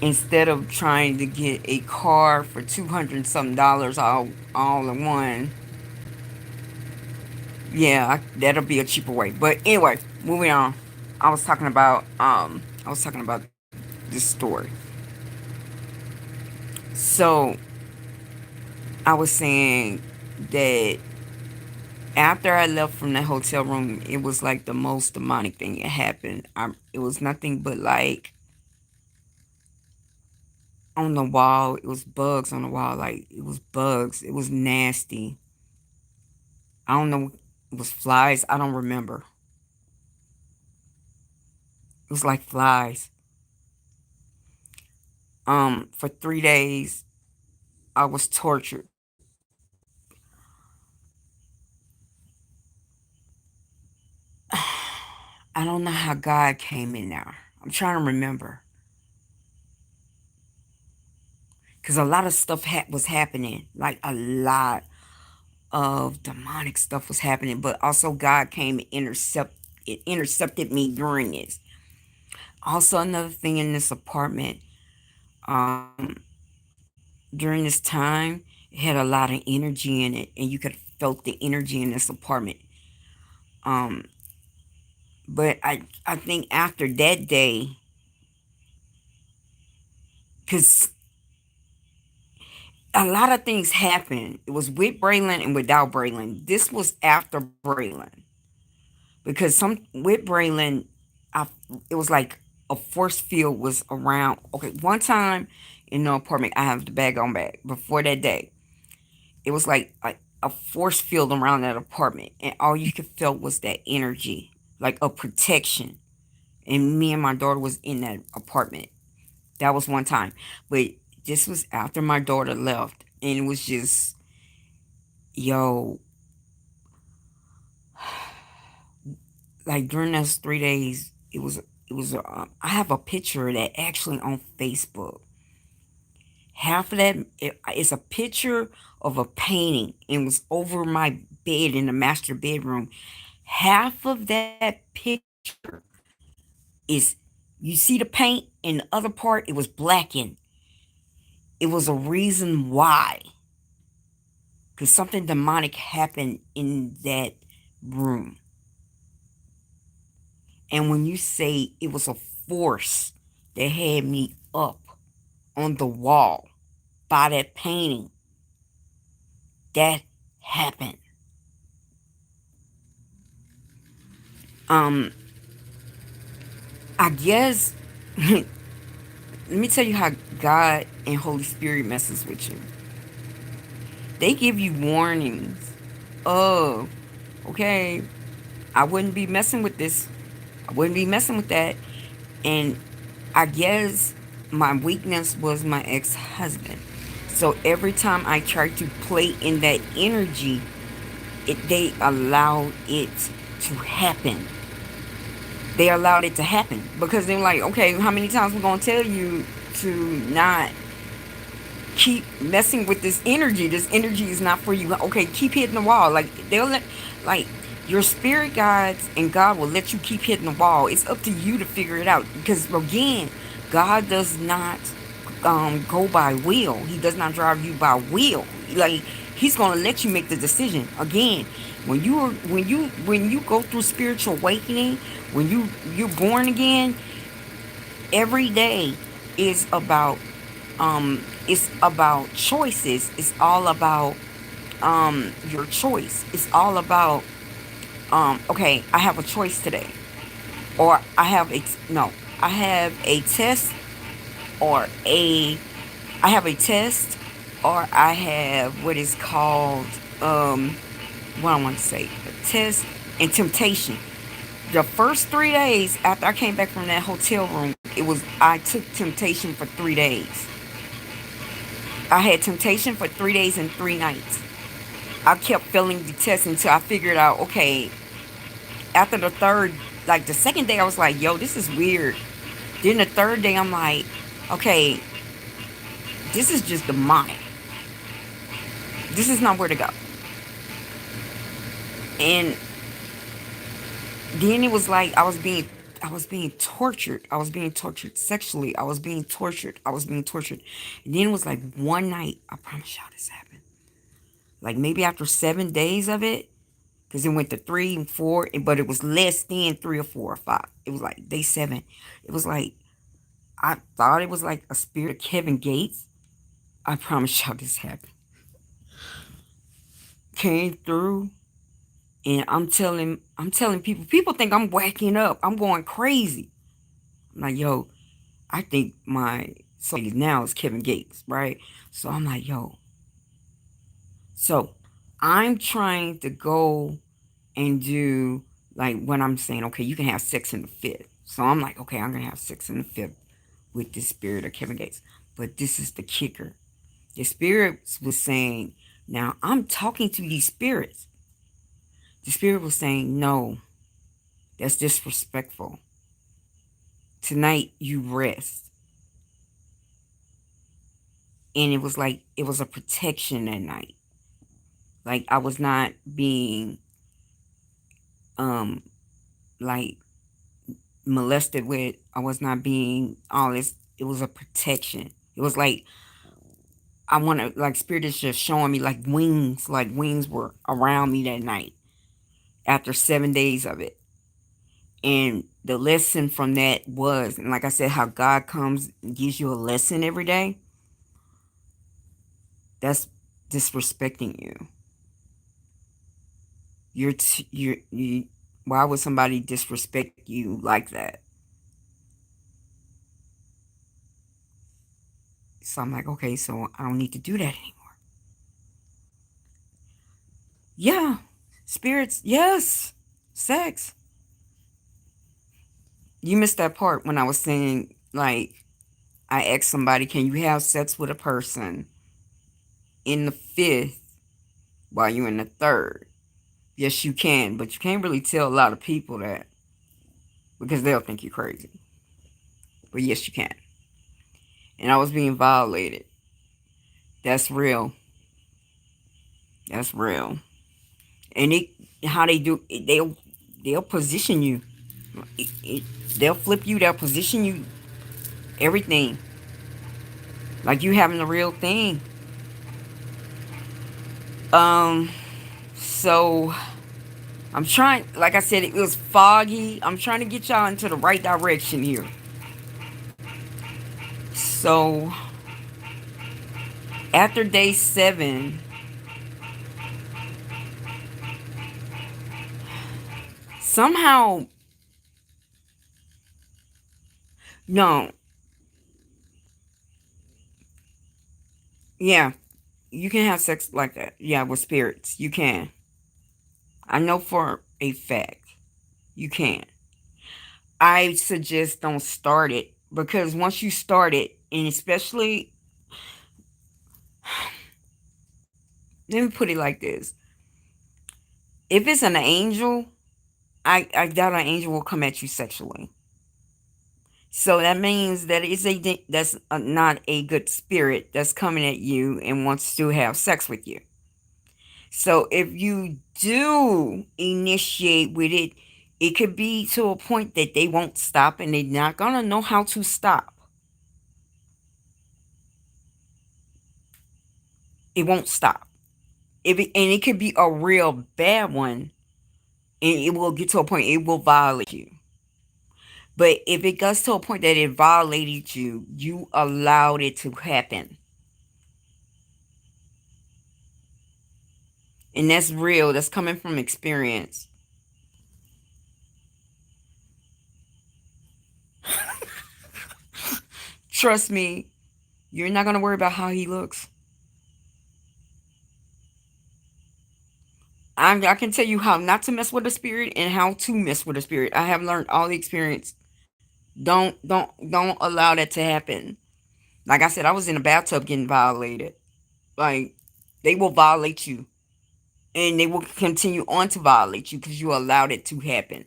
instead of trying to get a car for 200 something dollars all in one, yeah, that'll be a cheaper way. But anyway, moving on. I was talking about this story. So I was saying that after I left from that hotel room, it was like the most demonic thing that happened. It was nothing but like on the wall. It was bugs on the wall. Like it was bugs. It was nasty. I don't know. It was flies. I don't remember. It was like flies. For 3 days, I was tortured. I don't know how God came in there. I'm trying to remember because a lot of stuff was happening. Like a lot of demonic stuff was happening, but also God came and intercepted me during this. Also, another thing in this apartment, um, during this time, it had a lot of energy in it, and you could felt the energy in this apartment. Um, but I think after that day, because a lot of things happened. It was with Braylon and without Braylon. This was after Braylon because some with Braylon, I it was like a force field was around. Okay, one time in the apartment, I have the bag on bag. Before that day, it was like a force field around that apartment, and all you could feel was that energy, like a protection. And me and my daughter was in that apartment. That was one time, but this was after my daughter left, and it was just yo, like during those 3 days, I have a picture of that actually on Facebook. Half of that is a picture of a painting and was over my bed in the master bedroom. Half of that picture is, you see the paint, and the other part it was blackened. It was a reason why, because something demonic happened in that room. And when you say it was a force that had me up on the wall by that painting, that happened. Um, I guess let me tell you how God and Holy Spirit messes with you. They give you warnings. Oh, okay, I wouldn't be messing with this. I wouldn't be messing with that. And I guess my weakness was my ex-husband. So every time I tried to play in that energy, they allowed it to happen. They allowed it to happen because they're like, okay, how many times we're gonna tell you to not keep messing with this energy? This energy is not for you. Okay, keep hitting the wall. Like they'll let, like your spirit guides and God will let you keep hitting the wall. It's up to you to figure it out because again, God does not go by will. He does not drive you by will. Like He's gonna let you make the decision. Again, when you go through spiritual awakening, when you're born again, every day is about it's about choices. It's all about your choice. It's all about okay, I have a choice today, or I have a test, or a I have a test, or I have what is called what I want to say, a test and temptation. The first 3 days after I came back from that hotel room, I took temptation for 3 days. I had temptation for 3 days and 3 nights. I kept failing the test until I figured out, okay, after the third, like the second day, I was like, yo, this is weird. Then the third day, I'm like, okay, this is just demonic. This is not where to go. And then it was like I was being tortured. I was being tortured sexually. I was being tortured. I was being tortured. And then it was like one night, I promise y'all this happened. Like maybe after 7 days of it, because it went to 3 and 4, but it was less than 3 or 4 or 5. It was like day 7. It was like I thought it was like a spirit of Kevin Gates. I promise y'all this happened. Came through, and I'm telling people think I'm whacking up. I'm going crazy. I'm like, yo, I think my soul now is Kevin Gates, right? So I'm like, yo. So I'm trying to go and do like when I'm saying, okay, you can have sex in the fifth. So I'm like, okay, I'm gonna have sex in the fifth with this spirit of Kevin Gates. But this is the kicker. The spirits was saying, now I'm talking to these spirits. The spirit was saying, no, that's disrespectful. Tonight you rest. And it was like it was a protection that night. Like I was not being um like molested with. I was not being all this. It was a protection. It was like I want to like spirit is just showing me like wings were around me that night after 7 days of it. And the lesson from that was, and like I said, how God comes and gives you a lesson every day. That's disrespecting you. You. Why would somebody disrespect you like that? So I'm like, okay, so I don't need to do that anymore. Yeah, spirits, yes, sex. You missed that part when I was saying, like, I asked somebody, can you have sex with a person in the fifth while you're in the third? Yes, you can, but you can't really tell a lot of people that because they'll think you're crazy. But yes, you can. And I was being violated. That's real. That's real. And how they do, they'll position you. It, it, they'll flip you. They'll position you. Everything like you having the real thing. Um. So I'm trying. Like I said, it was foggy. I'm trying to get y'all into the right direction here. So after day 7, somehow, no, yeah, you can have sex like that. Yeah, with spirits, you can. I know for a fact you can. I suggest don't start it because once you start it, and especially, let me put it like this: if it's an angel, I doubt an angel will come at you sexually. So that means that not a good spirit that's coming at you and wants to have sex with you. So if you do initiate with it, it could be to a point that they won't stop and they're not gonna know how to stop. It won't stop. And it could be a real bad one, and it will get to a point it will violate you. But if it gets to a point that it violated you, you allowed it to happen. And that's real. That's coming from experience. Trust me, you're not going to worry about how he looks. I can tell you how not to mess with a spirit and how to mess with a spirit. I have learned all the experience. Don't allow that to happen. Like I said, I was in a bathtub getting violated. Like they will violate you, and they will continue on to violate you because you allowed it to happen.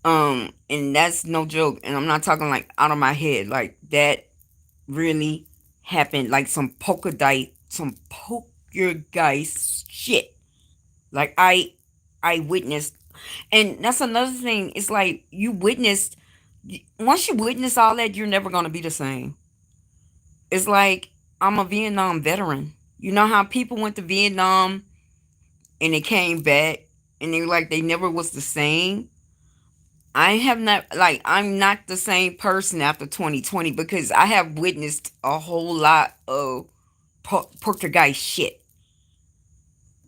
And that's no joke. And I'm not talking like out of my head. Like that really happened. Like some poltergeist shit. Like I witnessed, and that's another thing. It's like you witnessed. Once you witness all that, you're never gonna be the same. It's like I'm a Vietnam veteran. You know how people went to Vietnam and they came back and they were like they never was the same. I have not like I'm not the same person after 2020 because I have witnessed a whole lot of poltergeist shit.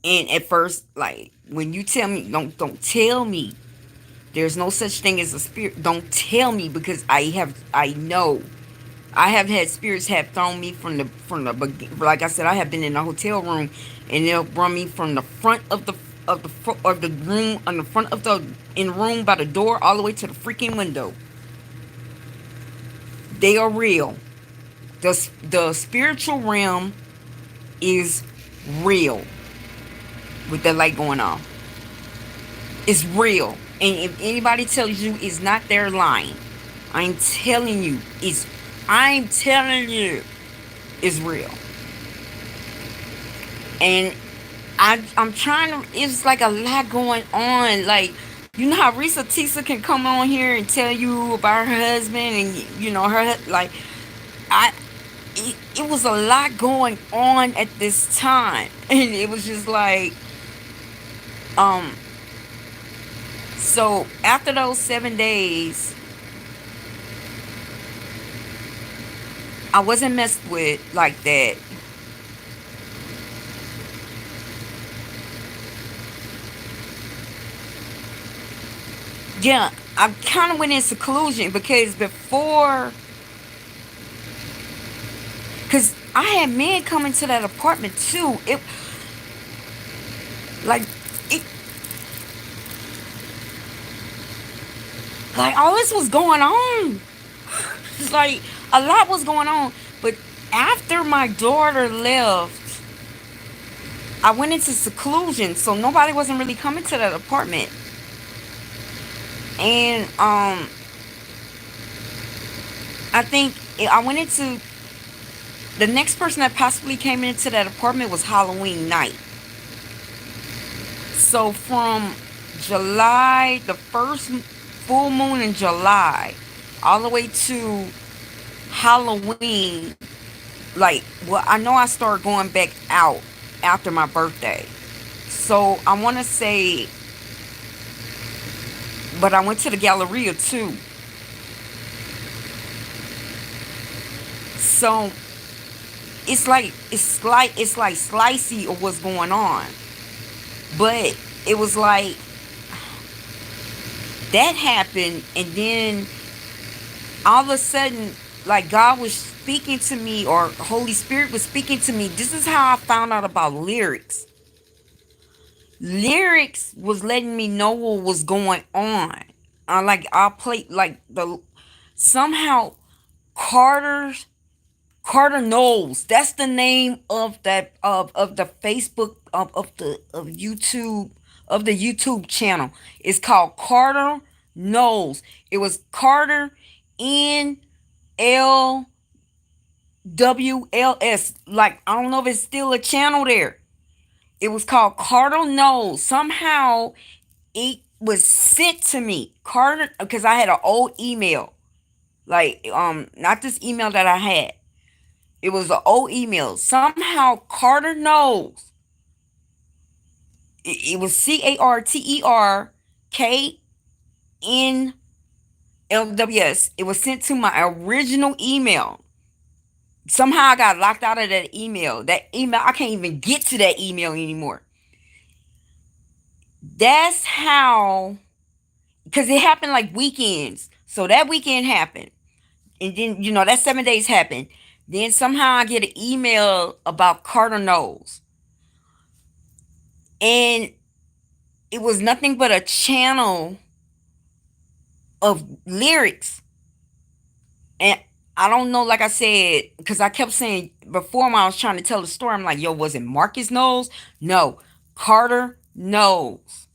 And at first, like when you tell me, don't tell me there's no such thing as a spirit. Don't tell me because I know I have had spirits have thrown me like I said I have been in a hotel room and they'll run me from the front of the room on the front of the in the room by the door all the way to the freaking window. They are real. The spiritual realm is real with the light going on. It's real. And if anybody tells you it's not, they're lying. I'm telling you, I'm telling you, it's real. And I'm trying to. It's like a lot going on. Like you know how Risa Tisa can come on here and tell you about her husband and her like I. It was a lot going on at this time, and it was just like um. So after those 7 days, I wasn't messed with like that. Yeah, I kind of went in seclusion because because I had men coming to that apartment too. It like it like all this was going on. It's like a lot was going on. But after my daughter left, I went into seclusion, so nobody wasn't really coming to that apartment. And I think I went into the next person that possibly came into that apartment was Halloween night. So from July, the first full moon in July, all the way to Halloween, like, well, I know I started going back out after my birthday. So I want to say, but I went to the Galleria too. So it's like slicey of what's going on. But it was like that happened, and then all of a sudden, like God was speaking to me, or Holy Spirit was speaking to me. This is how I found out about lyrics. Lyrics was letting me know what was going on. I played like the somehow Carter's Carter Knowles. That's the name of that of the Facebook of YouTube of the YouTube channel. It's called Carter Knowles. It was Carter NLWLS. Like I don't know if it's still a channel there. It was called Carter Knowles. Somehow it was sent to me. Carter because I had an old email. Like not this email that I had. It was an old email. Somehow Carter Knowles. It was CarterKNLWS. It was sent to my original email. Somehow I got locked out of that email. That email, I can't even get to that email anymore. That's how, because it happened like weekends. So that weekend happened. And then, that 7 days happened. Then somehow I get an email about Carter Knowles. And it was nothing but a channel of lyrics. And I don't know, like I said, because I kept saying before when I was trying to tell the story, I'm like, yo, was it Marcus Knowles? No, Carter Knowles.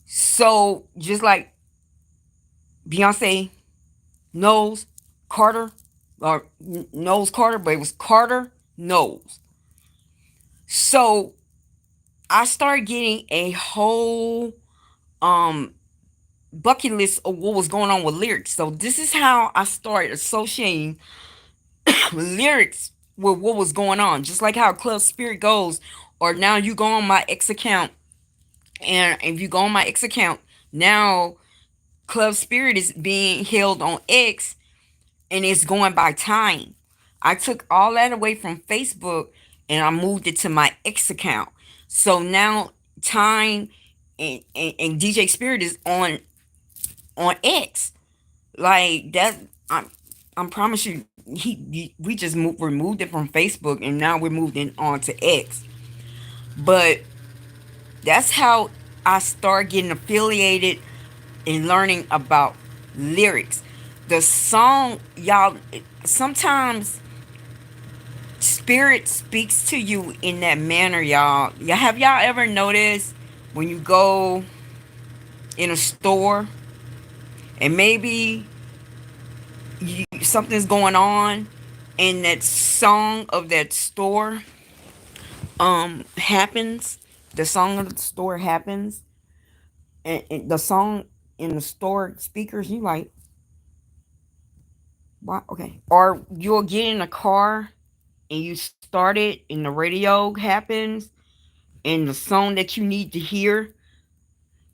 So just like Beyonce knows Carter, or knows Carter, but it was Carter knows. So I started getting a whole um bucket list of what was going on with lyrics. So this is how I started associating lyrics with what was going on. Just like how Club Spirit goes, or now you go on my X account, and if you go on my X account, now Club Spirit is being held on X, and it's going by time. I took all that away from Facebook and I moved it to my X account. So now time and DJ Spirit is on X. Like that, I promise you, we just removed it from Facebook, and now we're moving on to X. But that's how I start getting affiliated and learning about lyrics. The song, y'all, sometimes spirit speaks to you in that manner, y'all. Have y'all ever noticed when you go in a store and maybe something's going on, and that song of that store happens, the song of the store happens, and the song in the store speakers, you like, what? Okay. Or you'll get in a car and you start it and the radio happens and the song that you need to hear.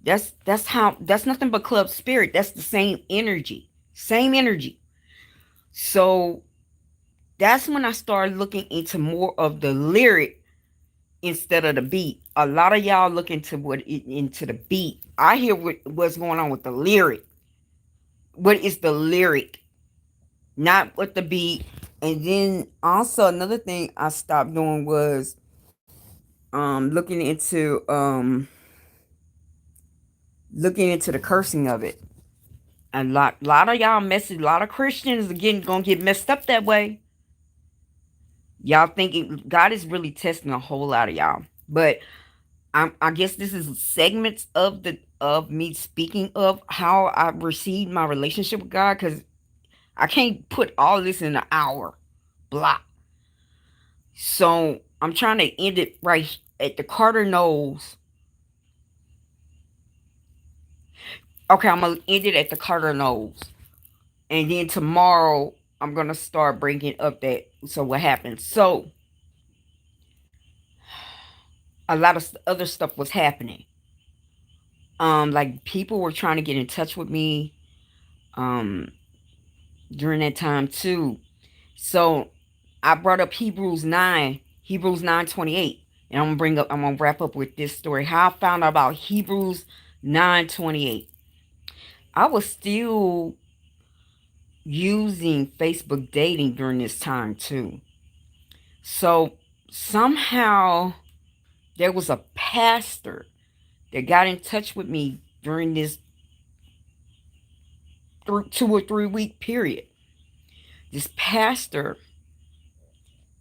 That's nothing but club spirit. That's the same energy. Same energy. So that's when I started looking into more of the lyric instead of the beat. A lot of y'all look into the beat. I hear what's going on with the lyric. What is the lyric? Not with the beat. And then also another thing I stopped doing was looking into the cursing of it. A lot of y'all messy, a lot of Christians again gonna get messed up that way. Y'all thinking God is really testing a whole lot of y'all. But I guess this is segments of me speaking of how I received my relationship with God, because I can't put all this in an hour block. So I'm trying to end it right at the Carter knows. Okay, I'm gonna end it at the Carter knows, and then tomorrow I'm gonna start bringing up that. So what happened? So a lot of other stuff was happening. Like people were trying to get in touch with me, um, during that time too. So I brought up Hebrews 9:28, and I'm gonna wrap up with this story. How I found out about Hebrews 9:28. I was still using Facebook dating during this time too. So somehow there was a pastor that got in touch with me during this 2 or 3 week period. This pastor,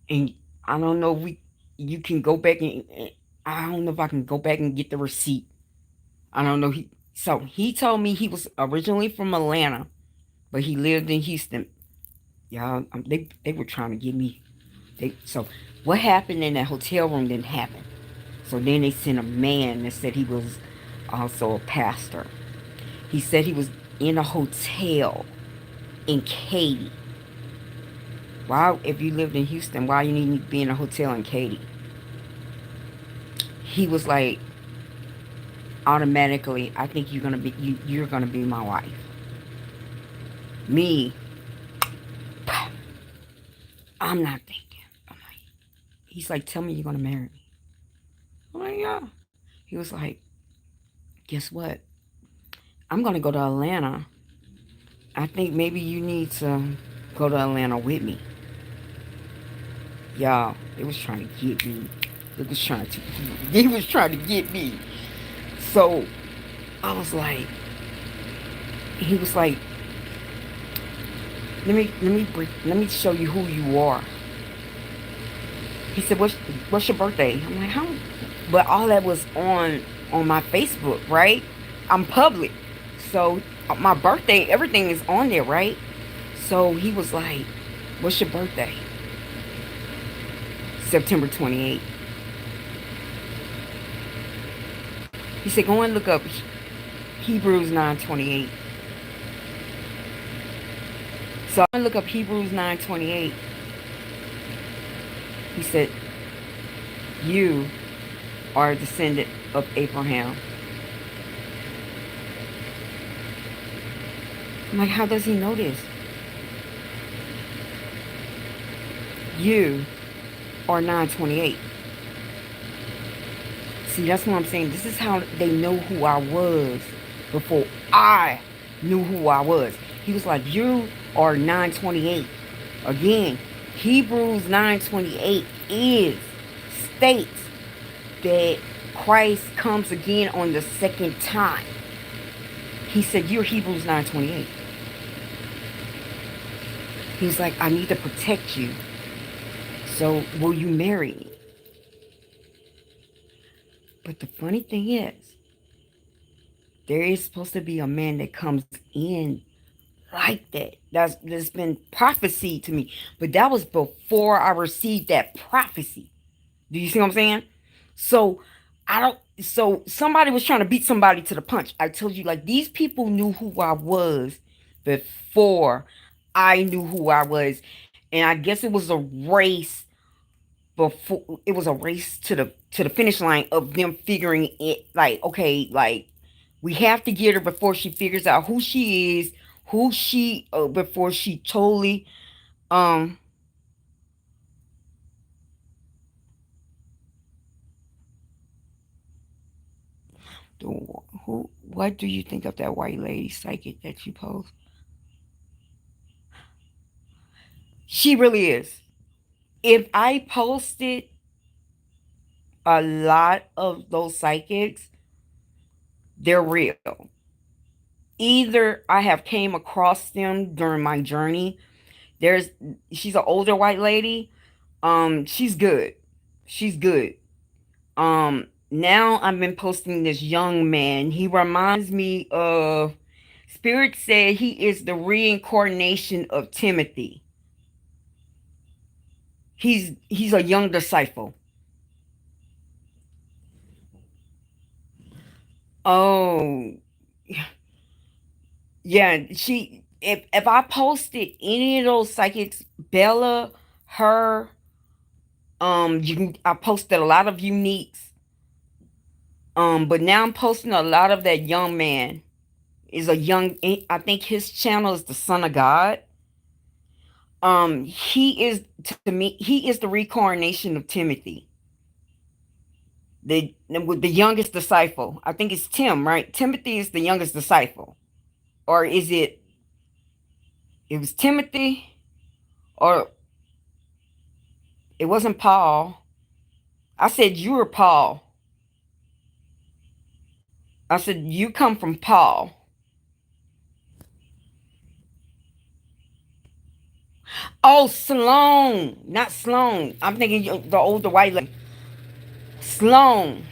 and I don't know if you can go back and I don't know if I can go back and get the receipt. I don't know. He told me he was originally from Atlanta, but he lived in Houston. Y'all, they were trying to get me. So what happened in that hotel room didn't happen. So then they sent a man that said he was also a pastor. He said he was in a hotel in Katy. Why, if you lived in Houston, why you need to be in a hotel in Katy? He was like, automatically, I think you're gonna be my wife. Me, I'm not thinking. I'm like, he's like, tell me you're gonna marry me. I'm like, yeah. He was like, guess what? I'm gonna go to Atlanta. I think maybe you need to go to Atlanta with me. Y'all, they was trying to get me. They was trying to get me. So I was like, he was like, let me show you who you are. He said, what's your birthday? I'm like, how? But all that was on my Facebook, right? I'm public. So my birthday, everything is on there, right? So he was like, "What's your birthday?" September 28th. He said, "Go and look up Hebrews 9:28." So I look up Hebrews 9:28. He said, "You are a descendant of Abraham." I'm like, how does he know this? You are 9:28. See, that's what I'm saying. This is how they know who I was before I knew who I was. He was like, you are 9:28. Again, Hebrews 9:28 is states that Christ comes again on the second time. He said, you're Hebrews 9:28. He was like, I need to protect you. So will you marry me? But the funny thing is, there is supposed to be a man that comes in like that. That's been prophesied to me. But that was before I received that prophecy. Do you see what I'm saying? So I don't so somebody was trying to beat somebody to the punch. I told you, like, these people knew who I was before I knew who I was. And I guess it was a race before it was a race to the finish line of them figuring it, like, okay, like, we have to get her before she figures out who she is, who she before she totally um who what do you think of that white lady psychic that you post? She really is. If I posted a lot of those psychics, they're real. Either I have came across them during my journey. There's She's an older white lady. She's good. She's good. Now I've been posting this young man. He reminds me of, Spirit said he is the reincarnation of Timothy. He's a young disciple. Oh, yeah. She if I posted any of those psychics, Bella, her, I posted a lot of uniques. But now I'm posting a lot of that young man. Is a young, I think his channel is the Son of God. He is, to me, he is the reincarnation of Timothy, the youngest disciple. I think it's Tim, right? Timothy is the youngest disciple. Or is it, it was Timothy, or it wasn't Paul. I said you were Paul. I said you come from Paul. Oh, Sloan, not Sloan. I'm thinking the older white lady. Sloan.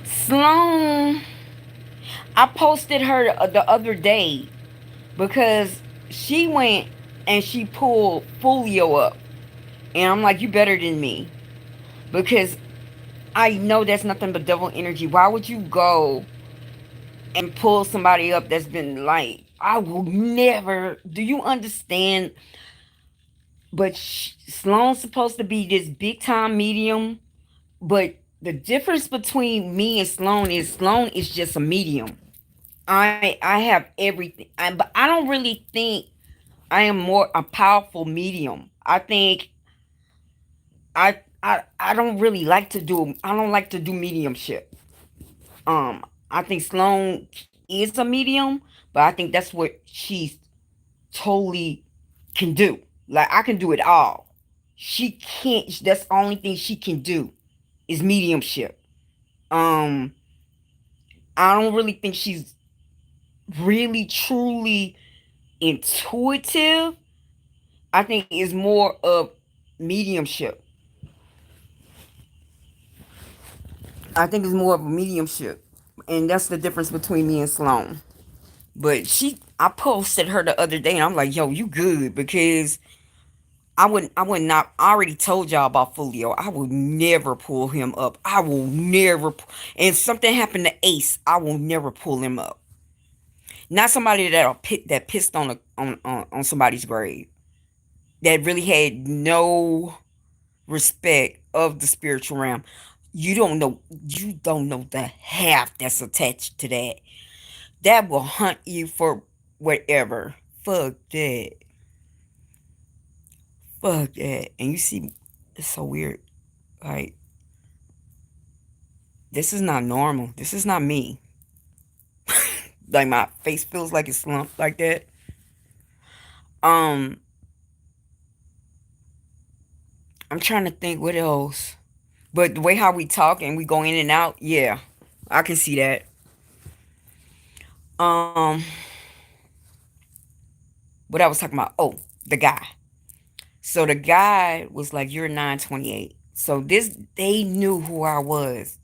Sloan. I posted her the other day because she went and she pulled Folio up. And I'm like, you better than me. Because I know that's nothing but devil energy. Why would you go and pull somebody up that's been like, I will never. Do you understand? But Sloan's supposed to be this big time medium. But the difference between me and Sloan is just a medium. I have everything. But I don't really think I am more a powerful medium. I think I don't really like to do, I don't like to do mediumship. I think Sloan is a medium, but I think that's what she's totally can do. Like, I can do it all. She can't. That's the only thing she can do is mediumship. Um, I don't really think she's really truly intuitive. I think it's more of mediumship. I think it's more of a mediumship, and that's the difference between me and Sloan. But I posted her the other day, and I'm like, "Yo, you good?" Because I would not. I already told y'all about Folio. I will never pull him up. I will never. And something happened to Ace, I will never pull him up. Not somebody that pissed on somebody's grave. That really had no respect of the spiritual realm. You don't know the half that's attached to that. That will hunt you for whatever. Fuck that. Fuck that. And you see, it's so weird. Like, this is not normal. This is not me. Like, my face feels like it's slumped like that. Um, I'm trying to think what else. But the way how we talk and we go in and out, yeah, I can see that. Um, what I was talking about? Oh, the guy. So the guy was like, "You're 928." So they knew who I was.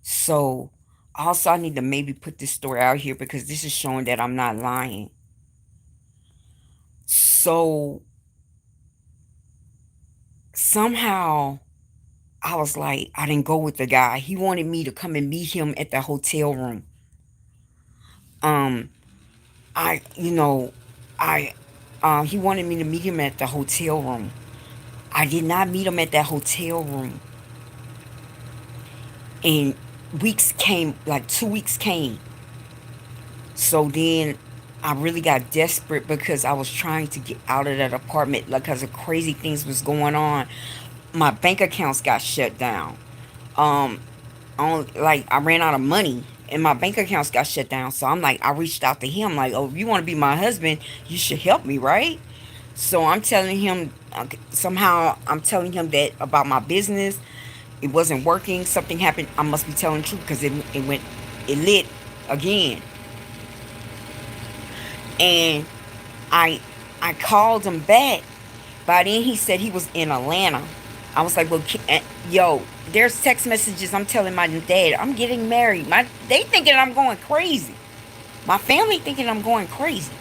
So also, I need to maybe put this story out here because this is showing that I'm not lying. So somehow I was like, I didn't go with the guy. He wanted me to come and meet him at the hotel room. Um, I, you know, I, he wanted me to meet him at the hotel room. I did not meet him at that hotel room. And weeks came, like 2 weeks came. So then I really got desperate because I was trying to get out of that apartment, like, because of crazy things was going on. My bank accounts got shut down. Um, like, I ran out of money and my bank accounts got shut down. So I'm like, I reached out to him like, "Oh, if you want to be my husband, you should help me, right?" So I'm telling him, somehow I'm telling him that about my business. It wasn't working. Something happened. I must be telling the truth because it lit again. And I I called him back. By then he said he was in Atlanta. I was like, "Well, yo, there's text messages. I'm telling my dad I'm getting married. They thinking I'm going crazy. My family thinking I'm going crazy.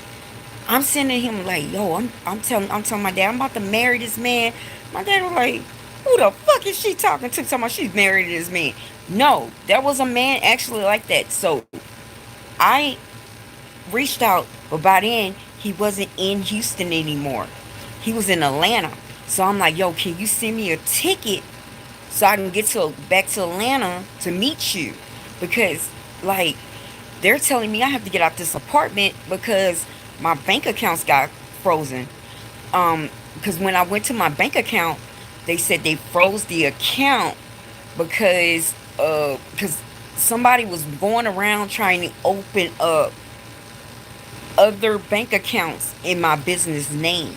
I'm sending him like, yo, I'm telling my dad I'm about to marry this man." My dad was like, "Who the fuck is she talking to? Talking about she's married to this man?" No, there was a man actually like that. So I reached out, but by then he wasn't in Houston anymore. He was in Atlanta. So I'm like, "Yo, can you send me a ticket so I can get to back to Atlanta to meet you?" Because, like, they're telling me I have to get out this apartment because my bank accounts got frozen. Because when I went to my bank account, they said they froze the account because somebody was going around trying to open up other bank accounts in my business name.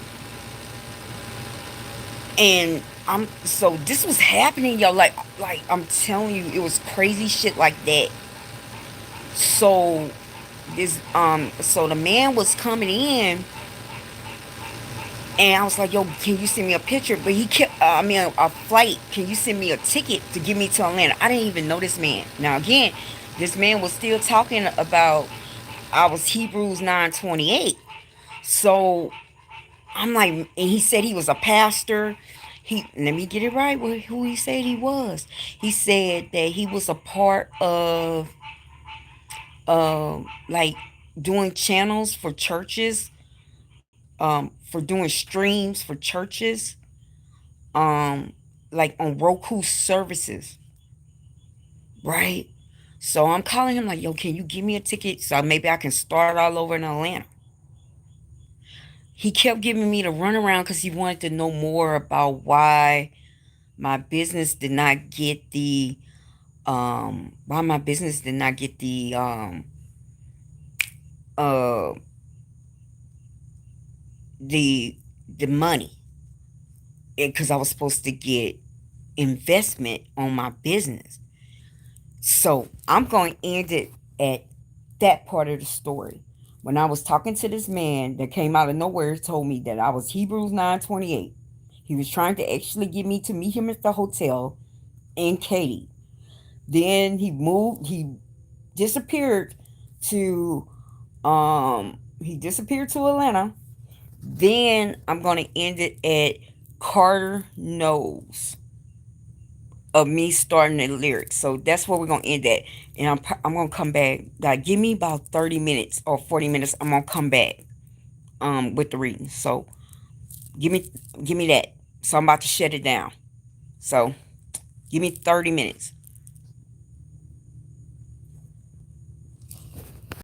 And I'm so this was happening, yo. Like I'm telling you, it was crazy shit like that. So so the man was coming in, and I was like, "Yo, can you send me a picture?" But he kept, I mean, a flight. Can you send me a ticket to get me to Atlanta? I didn't even know this man. Now again, this man was still talking about I was Hebrews 9:28. So I'm like, and he said he was a pastor. Let me get it right. Who he said he was? He said that he was a part of, like, doing channels for churches, for doing streams for churches, um, like on Roku services, right? So I'm calling him like, "Yo, can you give me a ticket so maybe I can start all over in Atlanta?" He kept giving me the runaround because he wanted to know more about why my business did not get the why my business did not get uh the the money, because I was supposed to get investment on my business. So I'm going to end it at that part of the story. When I was talking to this man that came out of nowhere, told me that I was Hebrews 9:28. He was trying to actually get me to meet him at the hotel in Katy. Then he disappeared to Atlanta. Then I'm gonna end it at Carter knows of me starting the lyrics. So that's where we're gonna end at. And I'm gonna come back. Like, give me about 30 minutes or 40 minutes. I'm gonna come back with the reading. So give me give me that. So I'm about to shut it down. So give me 30 minutes.